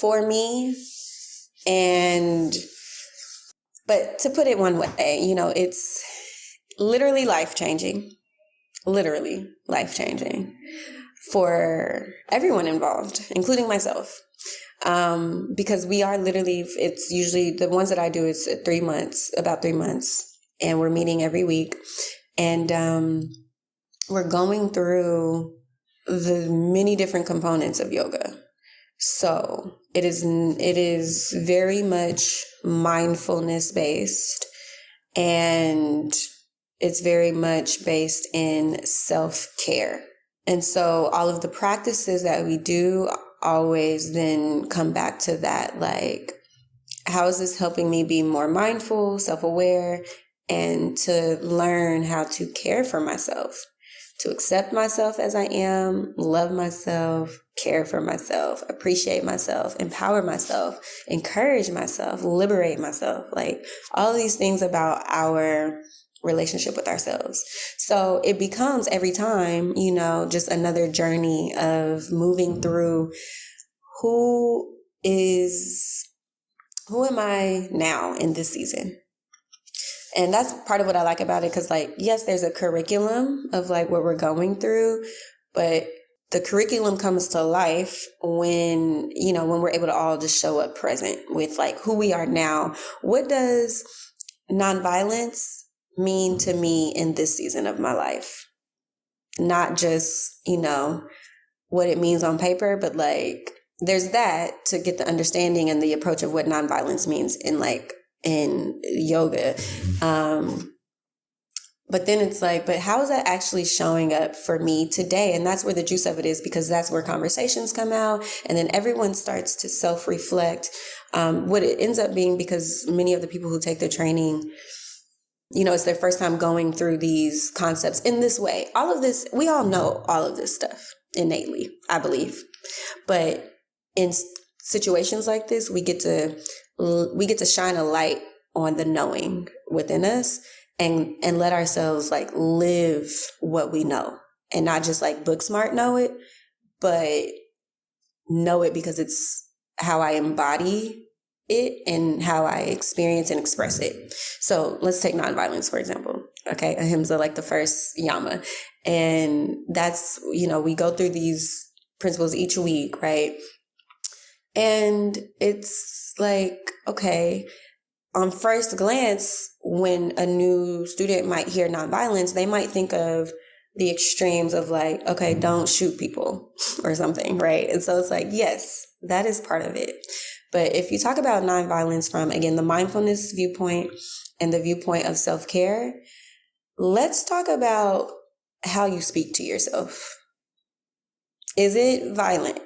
for me. But to put it one way, it's literally life-changing for everyone involved, including myself. Because we are it's usually the ones that I do is about 3 months, and we're meeting every week, and we're going through the many different components of yoga. So it is very much mindfulness based, and it's very much based in self-care. And so all of the practices that we do always then come back to that, like, how is this helping me be more mindful, self-aware, and to learn how to care for myself, to accept myself as I am, love myself, care for myself, appreciate myself, empower myself, encourage myself, liberate myself, like all of these things about our relationship with ourselves. So it becomes every time, just another journey of moving through who am I now in this season? And that's part of what I like about it, because yes, there's a curriculum of what we're going through, but the curriculum comes to life when we're able to all just show up present with who we are now. What does nonviolence mean to me in this season of my life? Not just, what it means on paper, but there's that to get the understanding and the approach of what nonviolence means in yoga. But then it's but how is that actually showing up for me today? And that's where the juice of it is, because that's where conversations come out, and then everyone starts to self-reflect. What it ends up being, because many of the people who take the training, it's their first time going through these concepts in this way. All of this, we all know all of this stuff innately, I believe. But in situations like this, we get to shine a light on the knowing within us, and let ourselves live what we know, and not just book smart know it, but know it because it's how I embody it and how I experience and express it. So let's take nonviolence, for example. Okay. Ahimsa, the first yama. And that's, we go through these principles each week, right? And it's okay, on first glance, when a new student might hear nonviolence, they might think of the extremes of okay, don't shoot people or something, right? And so it's yes, that is part of it. But if you talk about nonviolence from, again, the mindfulness viewpoint and the viewpoint of self-care, let's talk about how you speak to yourself. Is it violent?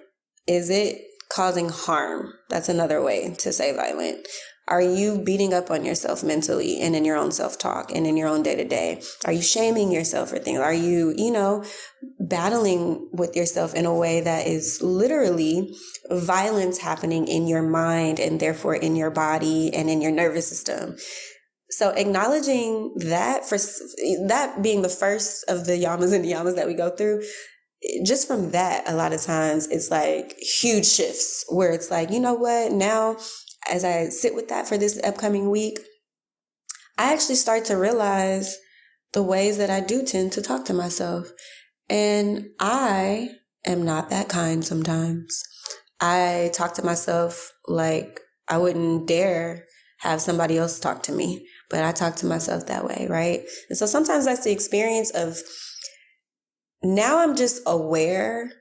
Is it causing harm? That's another way to say violent. Are you beating up on yourself mentally and in your own self-talk and in your own day-to-day? Are you shaming yourself for things? Are you, battling with yourself in a way that is literally violence happening in your mind and therefore in your body and in your nervous system? So acknowledging that, for that being the first of the yamas and niyamas that we go through, just from that, a lot of times it's like huge shifts where it's like, you know what, now as I sit with that for this upcoming week, I actually start to realize the ways that I do tend to talk to myself. And I am not that kind sometimes. I talk to myself like I wouldn't dare have somebody else talk to me, but I talk to myself that way, right? And so sometimes that's the experience of, now I'm just aware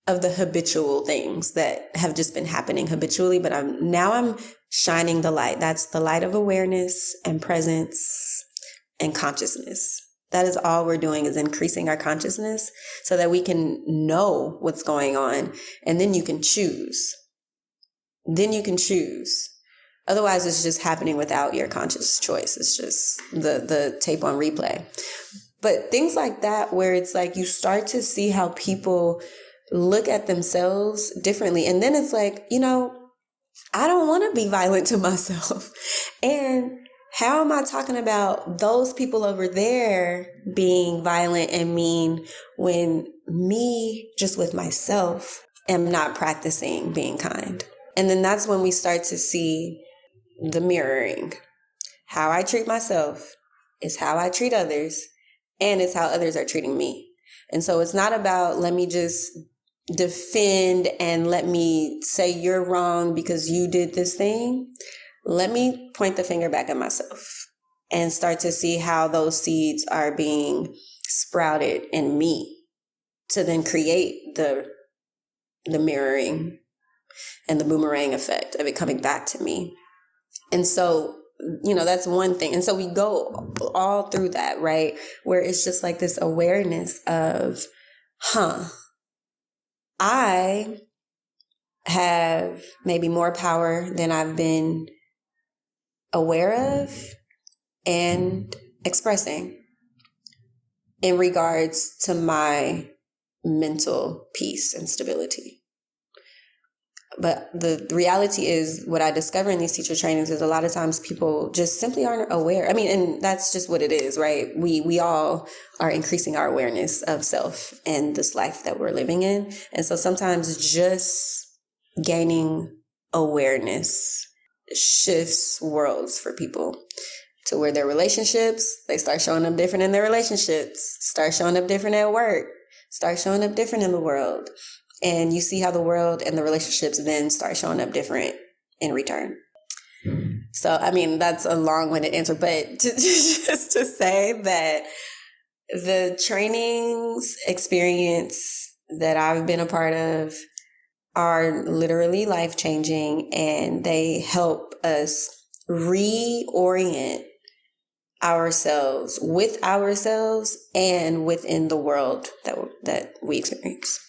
of the habitual things that have just been happening habitually, but I'm shining the light. That's the light of awareness and presence and consciousness. That is all we're doing, is increasing our consciousness so that we can know what's going on. And then you can choose. Otherwise, it's just happening without your conscious choice. It's just the tape on replay. But things like that, where it's like you start to see how people look at themselves differently. And then it's like, I don't want to be violent to myself. And how am I talking about those people over there being violent and mean when me, just with myself, am not practicing being kind? And then that's when we start to see the mirroring. How I treat myself is how I treat others, and it's how others are treating me. And so it's not about, let me just defend and let me say you're wrong because you did this thing. Let me point the finger back at myself and start to see how those seeds are being sprouted in me to then create the mirroring and the boomerang effect of it coming back to me. And so, that's one thing. And so we go all through that, right? Where it's just like this awareness of, I have maybe more power than I've been aware of and expressing in regards to my mental peace and stability. But the reality is, what I discover in these teacher trainings is a lot of times people just simply aren't aware. I mean, and that's just what it is, right? We all are increasing our awareness of self and this life that we're living in. And so sometimes just gaining awareness shifts worlds for people to where their relationships, they start showing up different in their relationships, start showing up different at work, start showing up different in the world. And you see how the world and the relationships then start showing up different in return. So, I mean, that's a long-winded answer, but just to say that the trainings experience that I've been a part of are literally life-changing, and they help us reorient ourselves with ourselves and within the world that we experience.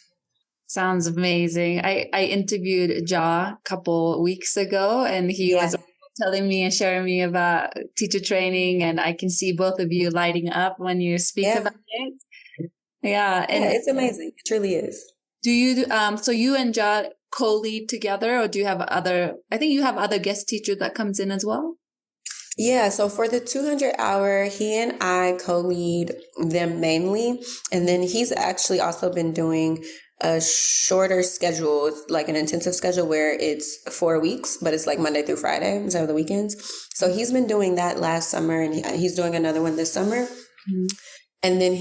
Sounds amazing. I interviewed Ja a couple weeks ago, and he was telling me and sharing me about teacher training, and I can see both of you lighting up when you speak about it. Yeah. And it's amazing. It truly is. Do you, so you and Ja co-lead together, or do you have I think you have other guest teachers that comes in as well? Yeah, so for the 200 hour, he and I co-lead them mainly. And then he's actually also been doing a shorter schedule. It's like an intensive schedule where it's 4 weeks, but it's like Monday through Friday instead of the weekends. So he's been doing that last summer, and he's doing another one this summer. Mm-hmm. And then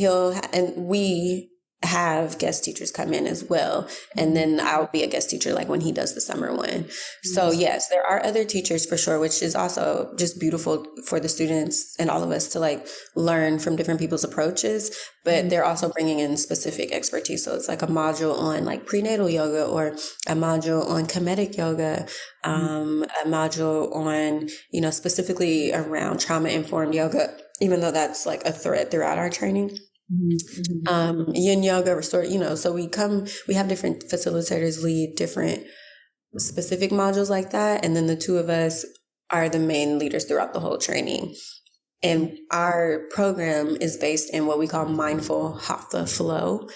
we have guest teachers come in as well. And then I'll be a guest teacher like when he does the summer one. So yes, there are other teachers for sure, which is also just beautiful for the students and all of us to like learn from different people's approaches, but they're also bringing in specific expertise. So it's like a module on like prenatal yoga, or a module on comedic yoga, a module on, specifically around trauma-informed yoga, even though that's like a thread throughout our training. Yin yoga, restore, so we have different facilitators lead different specific modules like that. And then the two of us are the main leaders throughout the whole training. And our program is based in what we call mindful hatha flow.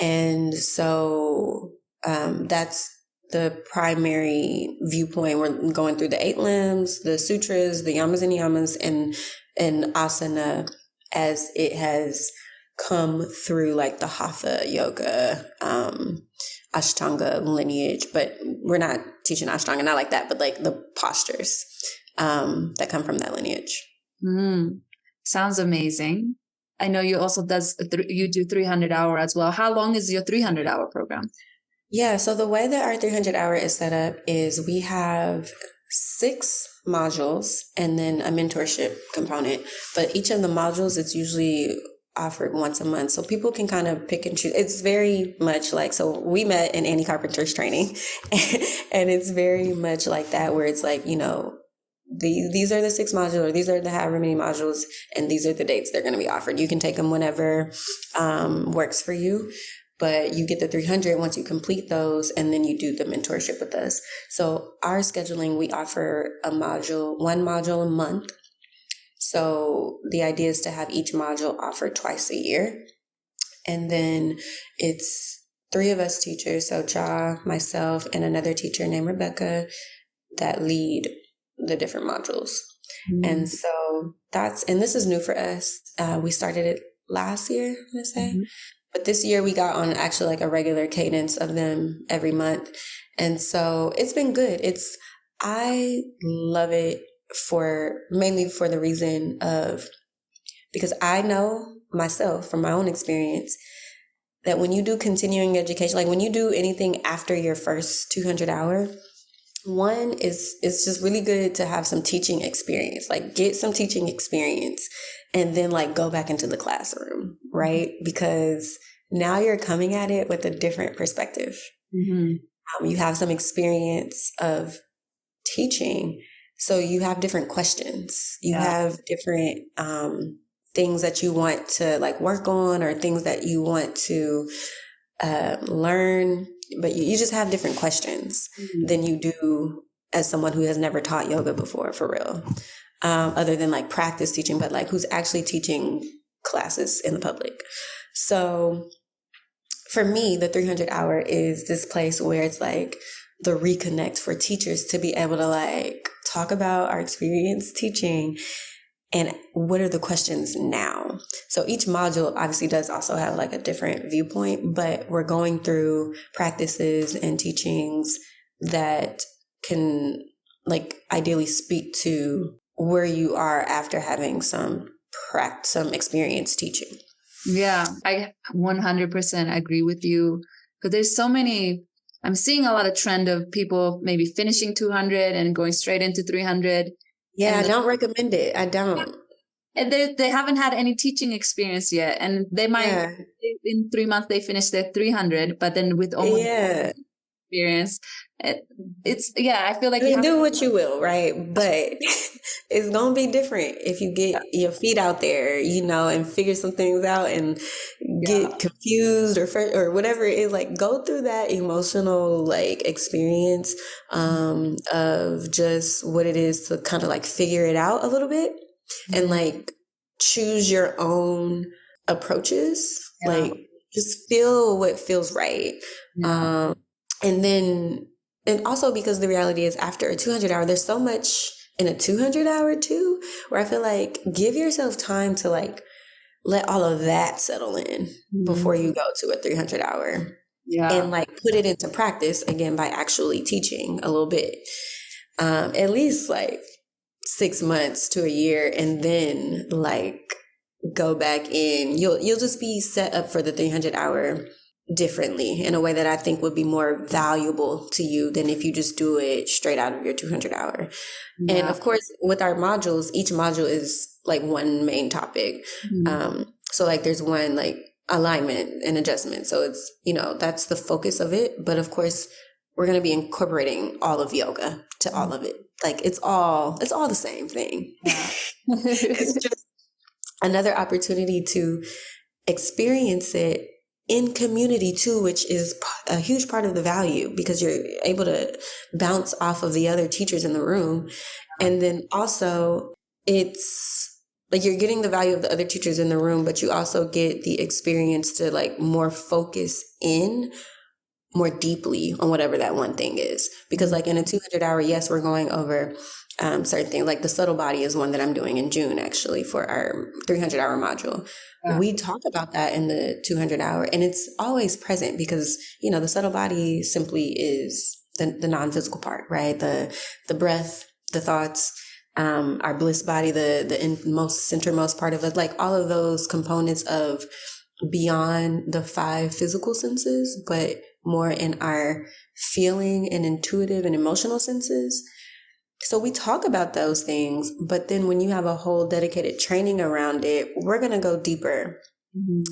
And so that's the primary viewpoint. We're going through the 8 limbs, the sutras, the yamas and yamas, and asana as it has come through like the hatha yoga, Ashtanga lineage. But we're not teaching Ashtanga, not like that, but like the postures that come from that lineage. Sounds amazing. I know you also you do 300-hour as well. How long is your 300-hour program? Yeah, so the way that our 300-hour is set up is we have 6 modules and then a mentorship component. But each of the modules, it's usually offered once a month. So people can kind of pick and choose. It's very much like, so we met in Annie Carpenter's training and it's very much like that, where it's like, you know, these are the 6 modules, or these are the however many modules, and these are the dates they're going to be offered. You can take them whenever works for you, but you get the 300 once you complete those, and then you do the mentorship with us. So our scheduling, we offer one module a month. So the idea is to have each module offered twice a year. And then it's 3 of us teachers, so Ja, myself, and another teacher named Rebecca, that lead the different modules. And so and this is new for us. We started it last year, I'm gonna say. But this year we got on actually like a regular cadence of them every month. And so it's been good. I love it mainly for the reason of, because I know myself from my own experience that when you do continuing education, like when you do anything after your first 200-hour, one is, it's just really good to have some teaching experience, like get some teaching experience and then like go back into the classroom, right? Because now you're coming at it with a different perspective. You have some experience of teaching, so you have different questions. You have different things that you want to like work on, or things that you want to learn, but you just have different questions than you do as someone who has never taught yoga before, for real. Other than like practice teaching, but like who's actually teaching classes in the public. So for me, the 300-hour is this place where it's like the reconnect for teachers to be able to like talk about our experience teaching and what are the questions now. So each module obviously does also have like a different viewpoint, but we're going through practices and teachings that can like ideally speak to where you are after having some experience teaching. Yeah, I 100% agree with you. Because there's so many, I'm seeing a lot of trend of people maybe finishing 200 and going straight into 300. Yeah, I don't recommend it. I don't. And they haven't had any teaching experience yet. And they might, in 3 months, they finish their 300, but then with almost experience, I feel like you do what you will, right? But it's going to be different if you get your feet out there, you know, and figure some things out and get confused or whatever it is. Like, go through that emotional like experience of just what it is to kind of like figure it out a little bit and like choose your own approaches. Like, just feel what feels right. And also because the reality is after a 200-hour, there's so much in a 200-hour too, where I feel like give yourself time to like let all of that settle in before you go to a 300-hour and like put it into practice again by actually teaching a little bit, at least like 6 months to a year, and then like go back in. You'll just be set up for the 300-hour differently in a way that I think would be more valuable to you than if you just do it straight out of your 200-hour. And of course, with our modules, each module is like one main topic. So like there's one like alignment and adjustment. So it's, you know, that's the focus of it. But of course, we're going to be incorporating all of yoga to all of it. Like it's all the same thing. It's just another opportunity to experience it in community too, which is a huge part of the value, because you're able to bounce off of the other teachers in the room. And then also it's like you're getting the value of the other teachers in the room, but you also get the experience to like more focus in more deeply on whatever that one thing is. Because like in a 200-hour, yes, we're going over certain things. Like the subtle body is one that I'm doing in June, actually, for our 300-hour module. Yeah. We talk about that in the 200-hour, and it's always present because, you know, the subtle body simply is the non-physical part, right? The breath, the thoughts, our bliss body, the most centermost part of it, like all of those components of beyond the 5 physical senses, but more in our feeling and intuitive and emotional senses. So we talk about those things, but then when you have a whole dedicated training around it, we're going to go deeper. Mm-hmm.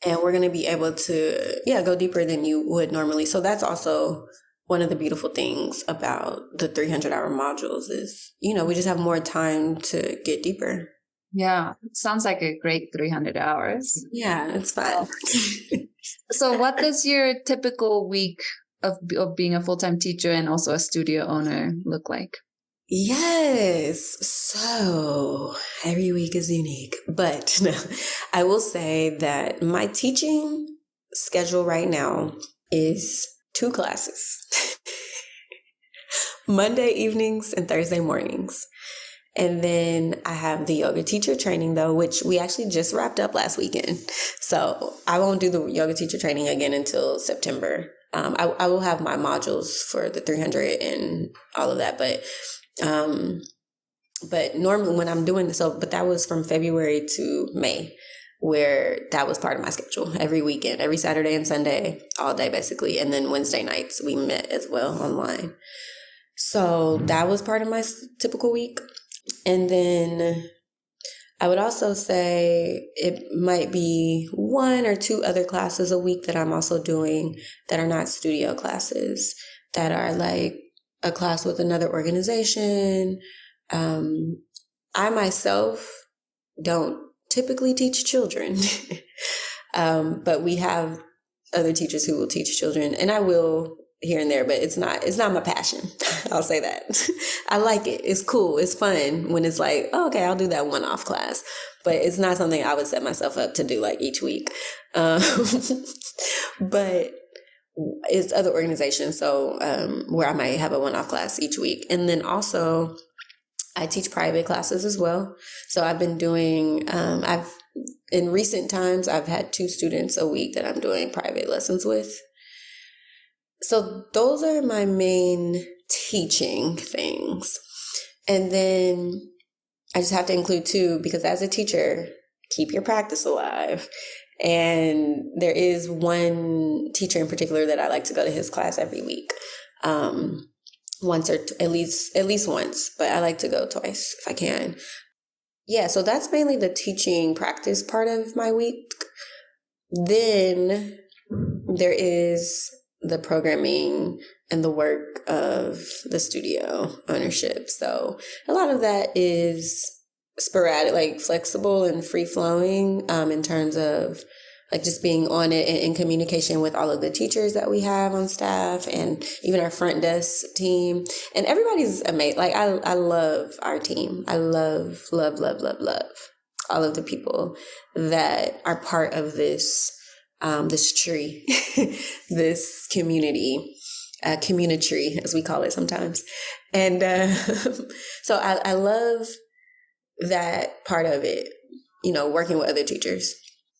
And we're going to be able to, go deeper than you would normally. So that's also one of the beautiful things about the 300-hour modules is, you know, we just have more time to get deeper. Yeah, sounds like a great 300 hours. Yeah, it's fun. So what does your typical week of being a full-time teacher and also a studio owner look like? Yes. So every week is unique, but no, I will say that my teaching schedule right now is 2 classes, Monday evenings and Thursday mornings. And then I have the yoga teacher training, though, which we actually just wrapped up last weekend. So I won't do the yoga teacher training again until September. I will have my modules for the 300 and all of that. But normally when I'm doing this, but that was from February to May, where that was part of my schedule every weekend, every Saturday and Sunday, all day basically. And then Wednesday nights we met as well online. So that was part of my typical week. And then I would also say it might be 1 or 2 other classes a week that I'm also doing that are not studio classes, that are like a class with another organization. I myself don't typically teach children, but we have other teachers who will teach children, and I will here and there, but it's not my passion. I'll say that. I like it. It's cool. It's fun when it's like, oh, okay, I'll do that one-off class, but it's not something I would set myself up to do like each week. But it's other organizations. So, where I might have a one-off class each week. And then also I teach private classes as well. So I've been doing, in recent times, I've had 2 students a week that I'm doing private lessons with. So those are my main teaching things. And then I just have to include too, because as a teacher, keep your practice alive. And there is one teacher in particular that I like to go to his class every week. Once or at least once, but I like to go twice if I can. Yeah, so that's mainly the teaching practice part of my week. Then there is the programming and the work of the studio ownership. So a lot of that is sporadic, like flexible and free flowing, in terms of like just being on it and in communication with all of the teachers that we have on staff and even our front desk team. And everybody's amazing. Like I love our team. I love all of the people that are part of this tree, this community, community as we call it sometimes. And so I love that part of it, you know, working with other teachers,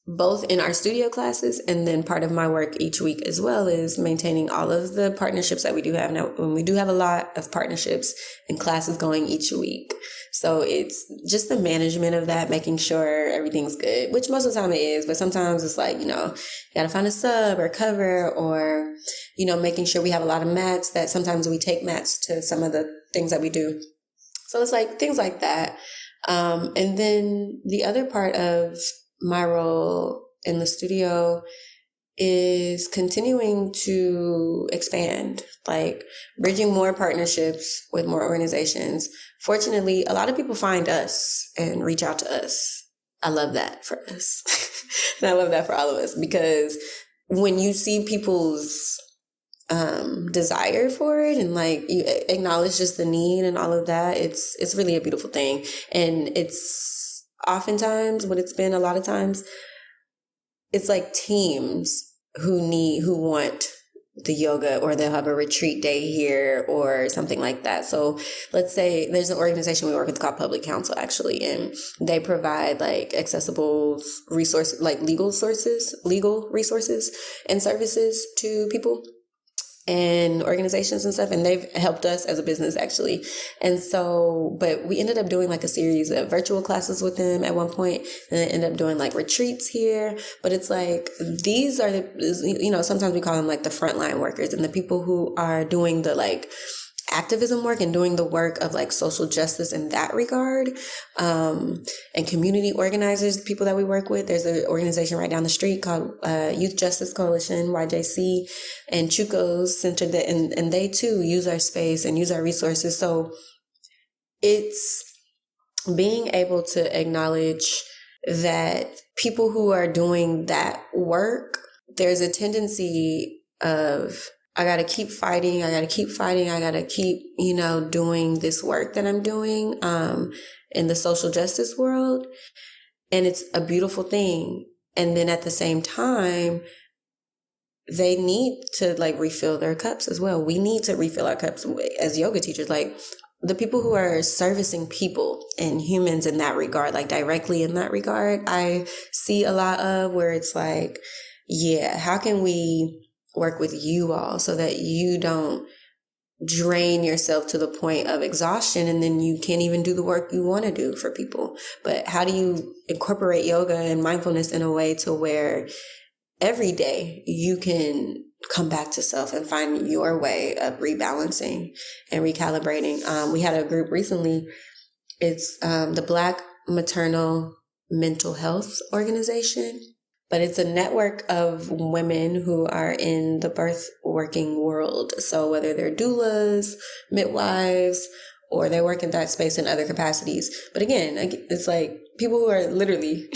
both in our studio classes, and then part of my work each week as well is maintaining all of the partnerships that we do have. Now, when we do have a lot of partnerships and classes going each week. So it's just the management of that, making sure everything's good, which most of the time it is. But sometimes it's like, you know, you got to find a sub or cover, or, you know, making sure we have a lot of mats, that sometimes we take mats to some of the things that we do. So it's like things like that. And then the other part of my role in the studio is continuing to expand, like bridging more partnerships with more organizations. Fortunately, a lot of people find us and reach out to us. I love that for us. And I love that for all of us, because when you see people's desire for it and like you acknowledge just the need and all of that, it's really a beautiful thing. And it's oftentimes what it's been a lot of times, it's like teams who want the yoga, or they'll have a retreat day here or something like that. So let's say there's an organization we work with called Public Counsel, actually, and they provide like accessible resources, like legal resources and services to people and organizations and stuff, and they've helped us as a business, actually. And so, but we ended up doing like a series of virtual classes with them at one point, and then ended up doing like retreats here. But it's like, these are the, sometimes we call them like the frontline workers, and the people who are doing the like activism work and doing the work of like social justice in that regard, and community organizers, people that we work with. There's an organization right down the street called Youth Justice Coalition, YJC, and Chuco's Center, and they too use our space and use our resources. So it's being able to acknowledge that people who are doing that work, there's a tendency of, I got to keep fighting. I got to keep doing this work that I'm doing in the social justice world. And it's a beautiful thing. And then at the same time, they need to like refill their cups as well. We need to refill our cups as yoga teachers. Like the people who are servicing people and humans in that regard, like directly in that regard, I see a lot of where it's like, yeah, how can we work with you all so that you don't drain yourself to the point of exhaustion and then you can't even do the work you want to do for people? But how do you incorporate yoga and mindfulness in a way to where every day you can come back to self and find your way of rebalancing and recalibrating? We had a group recently. It's the Black Maternal Mental Health Organization. But it's a network of women who are in the birth working world. So whether they're doulas, midwives, or they work in that space in other capacities. But again, it's like people who are literally,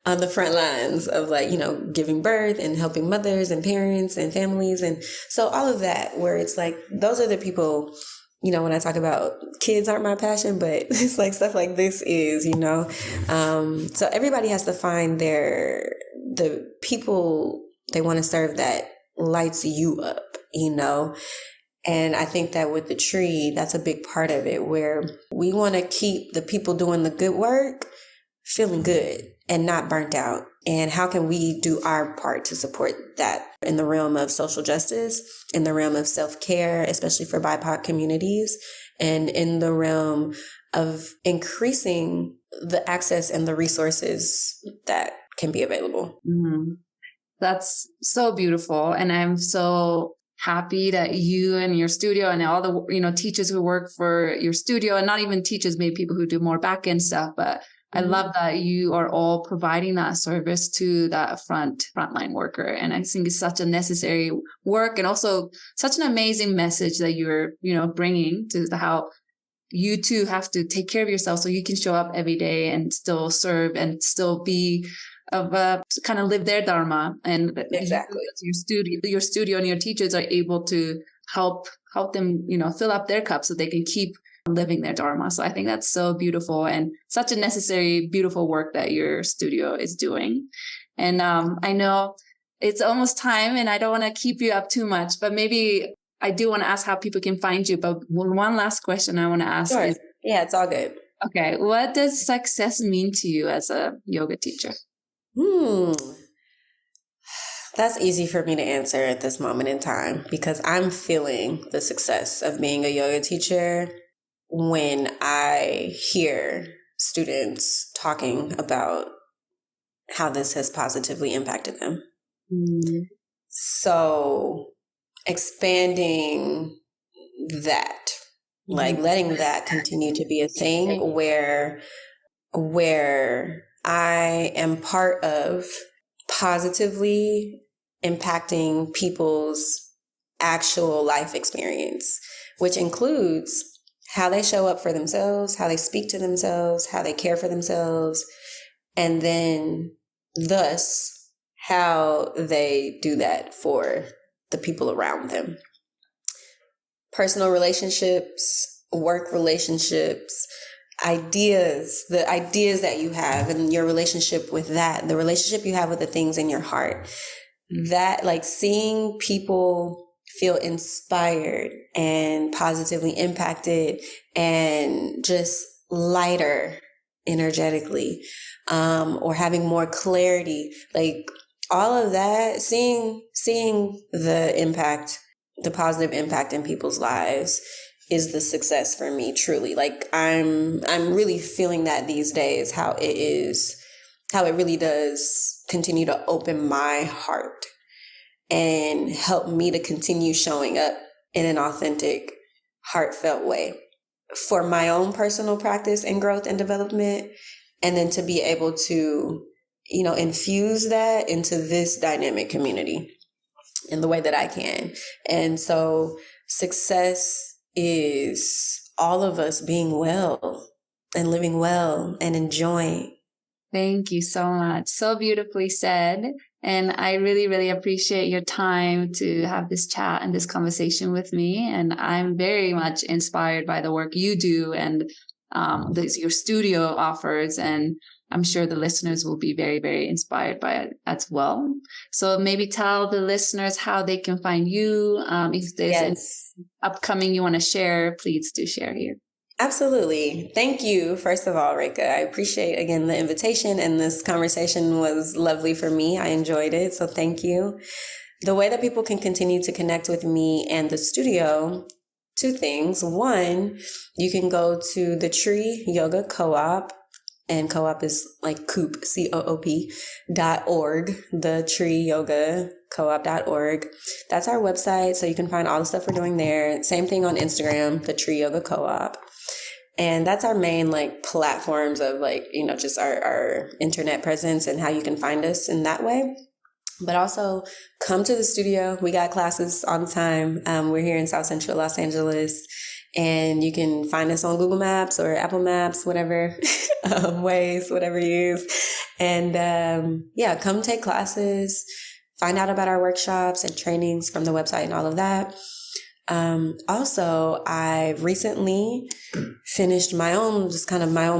on the front lines of like, giving birth and helping mothers and parents and families. And so all of that, where it's like, those are the people, when I talk about kids aren't my passion, but it's like stuff like this is, so everybody has to find the people they want to serve that lights you up, and I think that with the tree, that's a big part of it, where we want to keep the people doing the good work feeling good and not burnt out. And how can we do our part to support that in the realm of social justice, in the realm of self-care, especially for BIPOC communities, and in the realm of increasing the access and the resources that can be available. Mm-hmm. That's so beautiful. And I'm so happy that you and your studio and all the, teachers who work for your studio, and not even teachers, maybe people who do more back-end stuff, but I love that you are all providing that service to that frontline worker. And I think it's such a necessary work, and also such an amazing message that you're, bringing to how you too have to take care of yourself so you can show up every day and still serve and still be kind of live their dharma. And exactly, your studio and your teachers are able to help them, fill up their cup so they can keep living their dharma. So I think that's so beautiful and such a necessary, beautiful work that your studio is doing. And I know it's almost time and I don't want to keep you up too much, but maybe I do want to ask how people can find you. But one last question I want to ask is, yeah, it's all good. Okay. What does success mean to you as a yoga teacher? That's easy for me to answer at this moment in time, because I'm feeling the success of being a yoga teacher when I hear students talking about how this has positively impacted them. So expanding that, like letting that continue to be a thing where I am part of positively impacting people's actual life experience, which includes how they show up for themselves, how they speak to themselves, how they care for themselves, and then thus how they do that for the people around them. Personal relationships, work relationships, ideas, the ideas that you have and your relationship with that, the relationship you have with the things in your heart, that like seeing people feel inspired and positively impacted and just lighter energetically, or having more clarity, like all of that, seeing the impact, the positive impact in people's lives is the success for me, truly. Like I'm really feeling that these days, how it really does continue to open my heart and help me to continue showing up in an authentic, heartfelt way for my own personal practice and growth and development. And then to be able to, infuse that into this dynamic community in the way that I can. And so success is all of us being well and living well and enjoying. Thank you so much. So beautifully said. And I really, really appreciate your time to have this chat and this conversation with me. And I'm very much inspired by the work you do and your studio offers. And I'm sure the listeners will be very, very inspired by it as well. So maybe tell the listeners how they can find you. If there's any upcoming you want to share, please do share here. Absolutely. Thank you, first of all, Reka. I appreciate, again, the invitation, and this conversation was lovely for me. I enjoyed it, so thank you. The way that people can continue to connect with me and the studio, two things. One, you can go to the Tree Yoga Co-op, and co-op is like coop, COOP.org, the Tree Yoga Co-op.org. That's our website, so you can find all the stuff we're doing there. Same thing on Instagram, the Tree Yoga Co-op. And that's our main like platforms of like, just our internet presence and how you can find us in that way. But also come to the studio. We got classes all the time. We're here in South Central Los Angeles, and you can find us on Google Maps or Apple Maps, whatever ways, whatever you use. And come take classes, find out about our workshops and trainings from the website and all of that. Also, I recently finished my own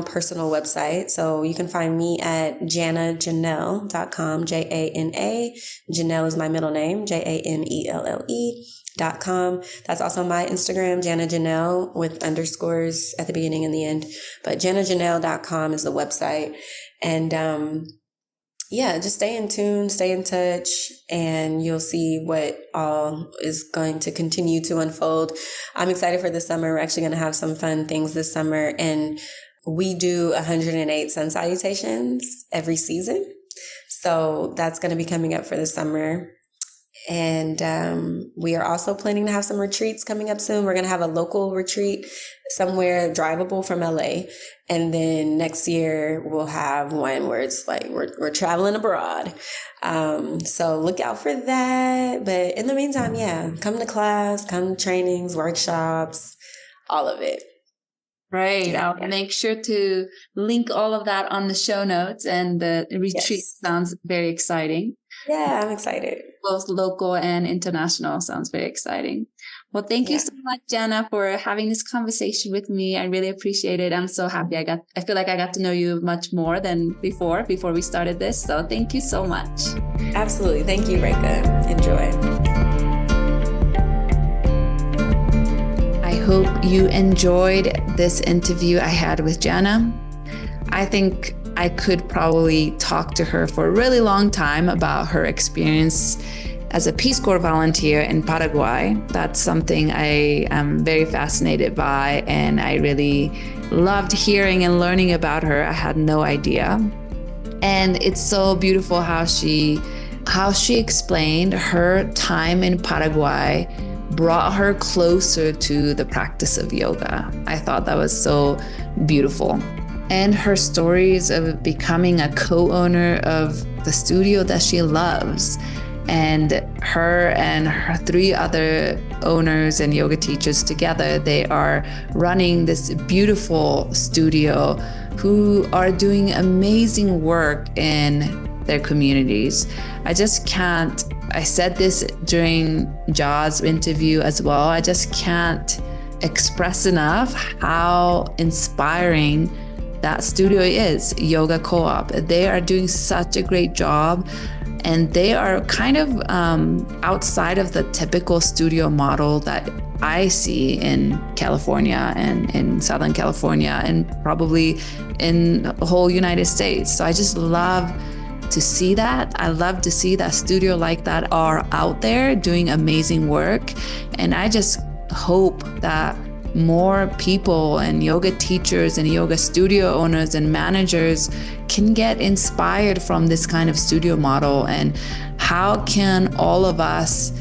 personal website. So you can find me at janajanelle.com, Jana. Janelle is my middle name, JANELLE.com. That's also my Instagram, Jana Janelle, with underscores at the beginning and the end. But janajanelle.com is the website. And, just stay in tune, stay in touch, and you'll see what all is going to continue to unfold. I'm excited for the summer. We're actually going to have some fun things this summer, and we do 108 sun salutations every season. So that's going to be coming up for the summer. And we are also planning to have some retreats coming up soon. We're going to have a local retreat somewhere drivable from LA. And then next year we'll have one where it's like we're traveling abroad. So look out for that. But in the meantime, come to class, come to trainings, workshops, all of it. Right. I'll make sure to link all of that on the show notes. And the retreat sounds very exciting. Yeah, I'm excited. Both local and international sounds very exciting. Well, thank you so much, Jana, for having this conversation with me. I really appreciate it. I'm so happy. I feel like I got to know you much more than before we started this. So thank you so much. Absolutely. Thank you, Reka. Enjoy. I hope you enjoyed this interview I had with Jana. I think I could probably talk to her for a really long time about her experience as a Peace Corps volunteer in Paraguay. That's something I am very fascinated by, and I really loved hearing and learning about her. I had no idea. And it's so beautiful how she explained her time in Paraguay brought her closer to the practice of yoga. I thought that was so beautiful. And her stories of becoming a co-owner of the studio that she loves. And her 3 other owners and yoga teachers together, they are running this beautiful studio who are doing amazing work in their communities. I just can't, I said this during Ja's interview as well, I just can't express enough how inspiring that studio is, Yoga Co-op. They are doing such a great job, and they are kind of outside of the typical studio model that I see in California and in Southern California and probably in the whole United States. So I just love to see that. I love to see that studio like that are out there doing amazing work. And I just hope that more people and yoga teachers and yoga studio owners and managers can get inspired from this kind of studio model, and how can all of us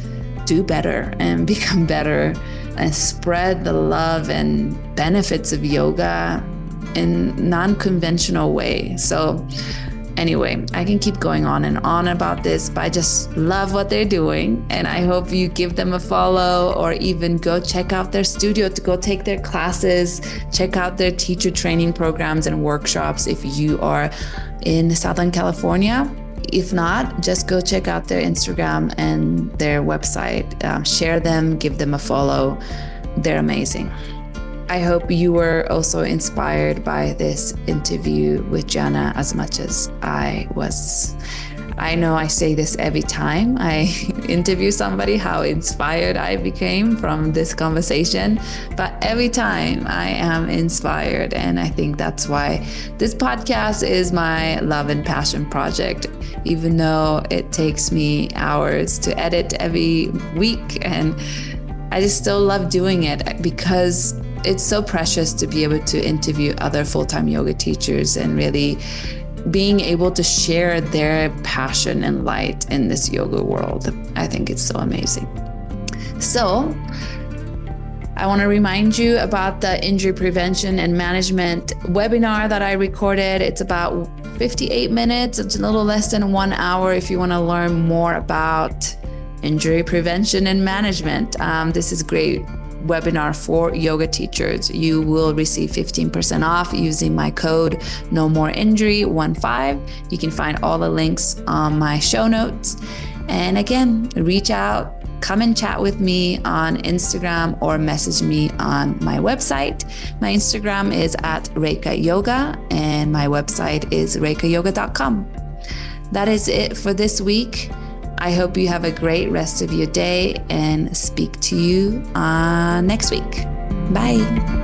do better and become better and spread the love and benefits of yoga in non-conventional way. So anyway, I can keep going on and on about this, but I just love what they're doing. And I hope you give them a follow, or even go check out their studio to go take their classes, check out their teacher training programs and workshops if you are in Southern California. If not, just go check out their Instagram and their website. Share them, give them a follow. They're amazing. I hope you were also inspired by this interview with Jana as much as I was. I know I say this every time I interview somebody, how inspired I became from this conversation, but every time I am inspired. And I think that's why this podcast is my love and passion project, even though it takes me hours to edit every week. And I just still love doing it because it's so precious to be able to interview other full-time yoga teachers and really being able to share their passion and light in this yoga world. I think it's so amazing. So I want to remind you about the injury prevention and management webinar that I recorded. It's about 58 minutes. It's a little less than 1 hour if you want to learn more about injury prevention and management. This is great webinar for yoga teachers. You will receive 15% off using my code NOMOREINJURY15. You can find all the links on my show notes. And again, reach out, come and chat with me on Instagram or message me on my website. My Instagram is at Reika Yoga and my website is reikayoga.com. That is it for this week. I hope you have a great rest of your day and speak to you next week. Bye.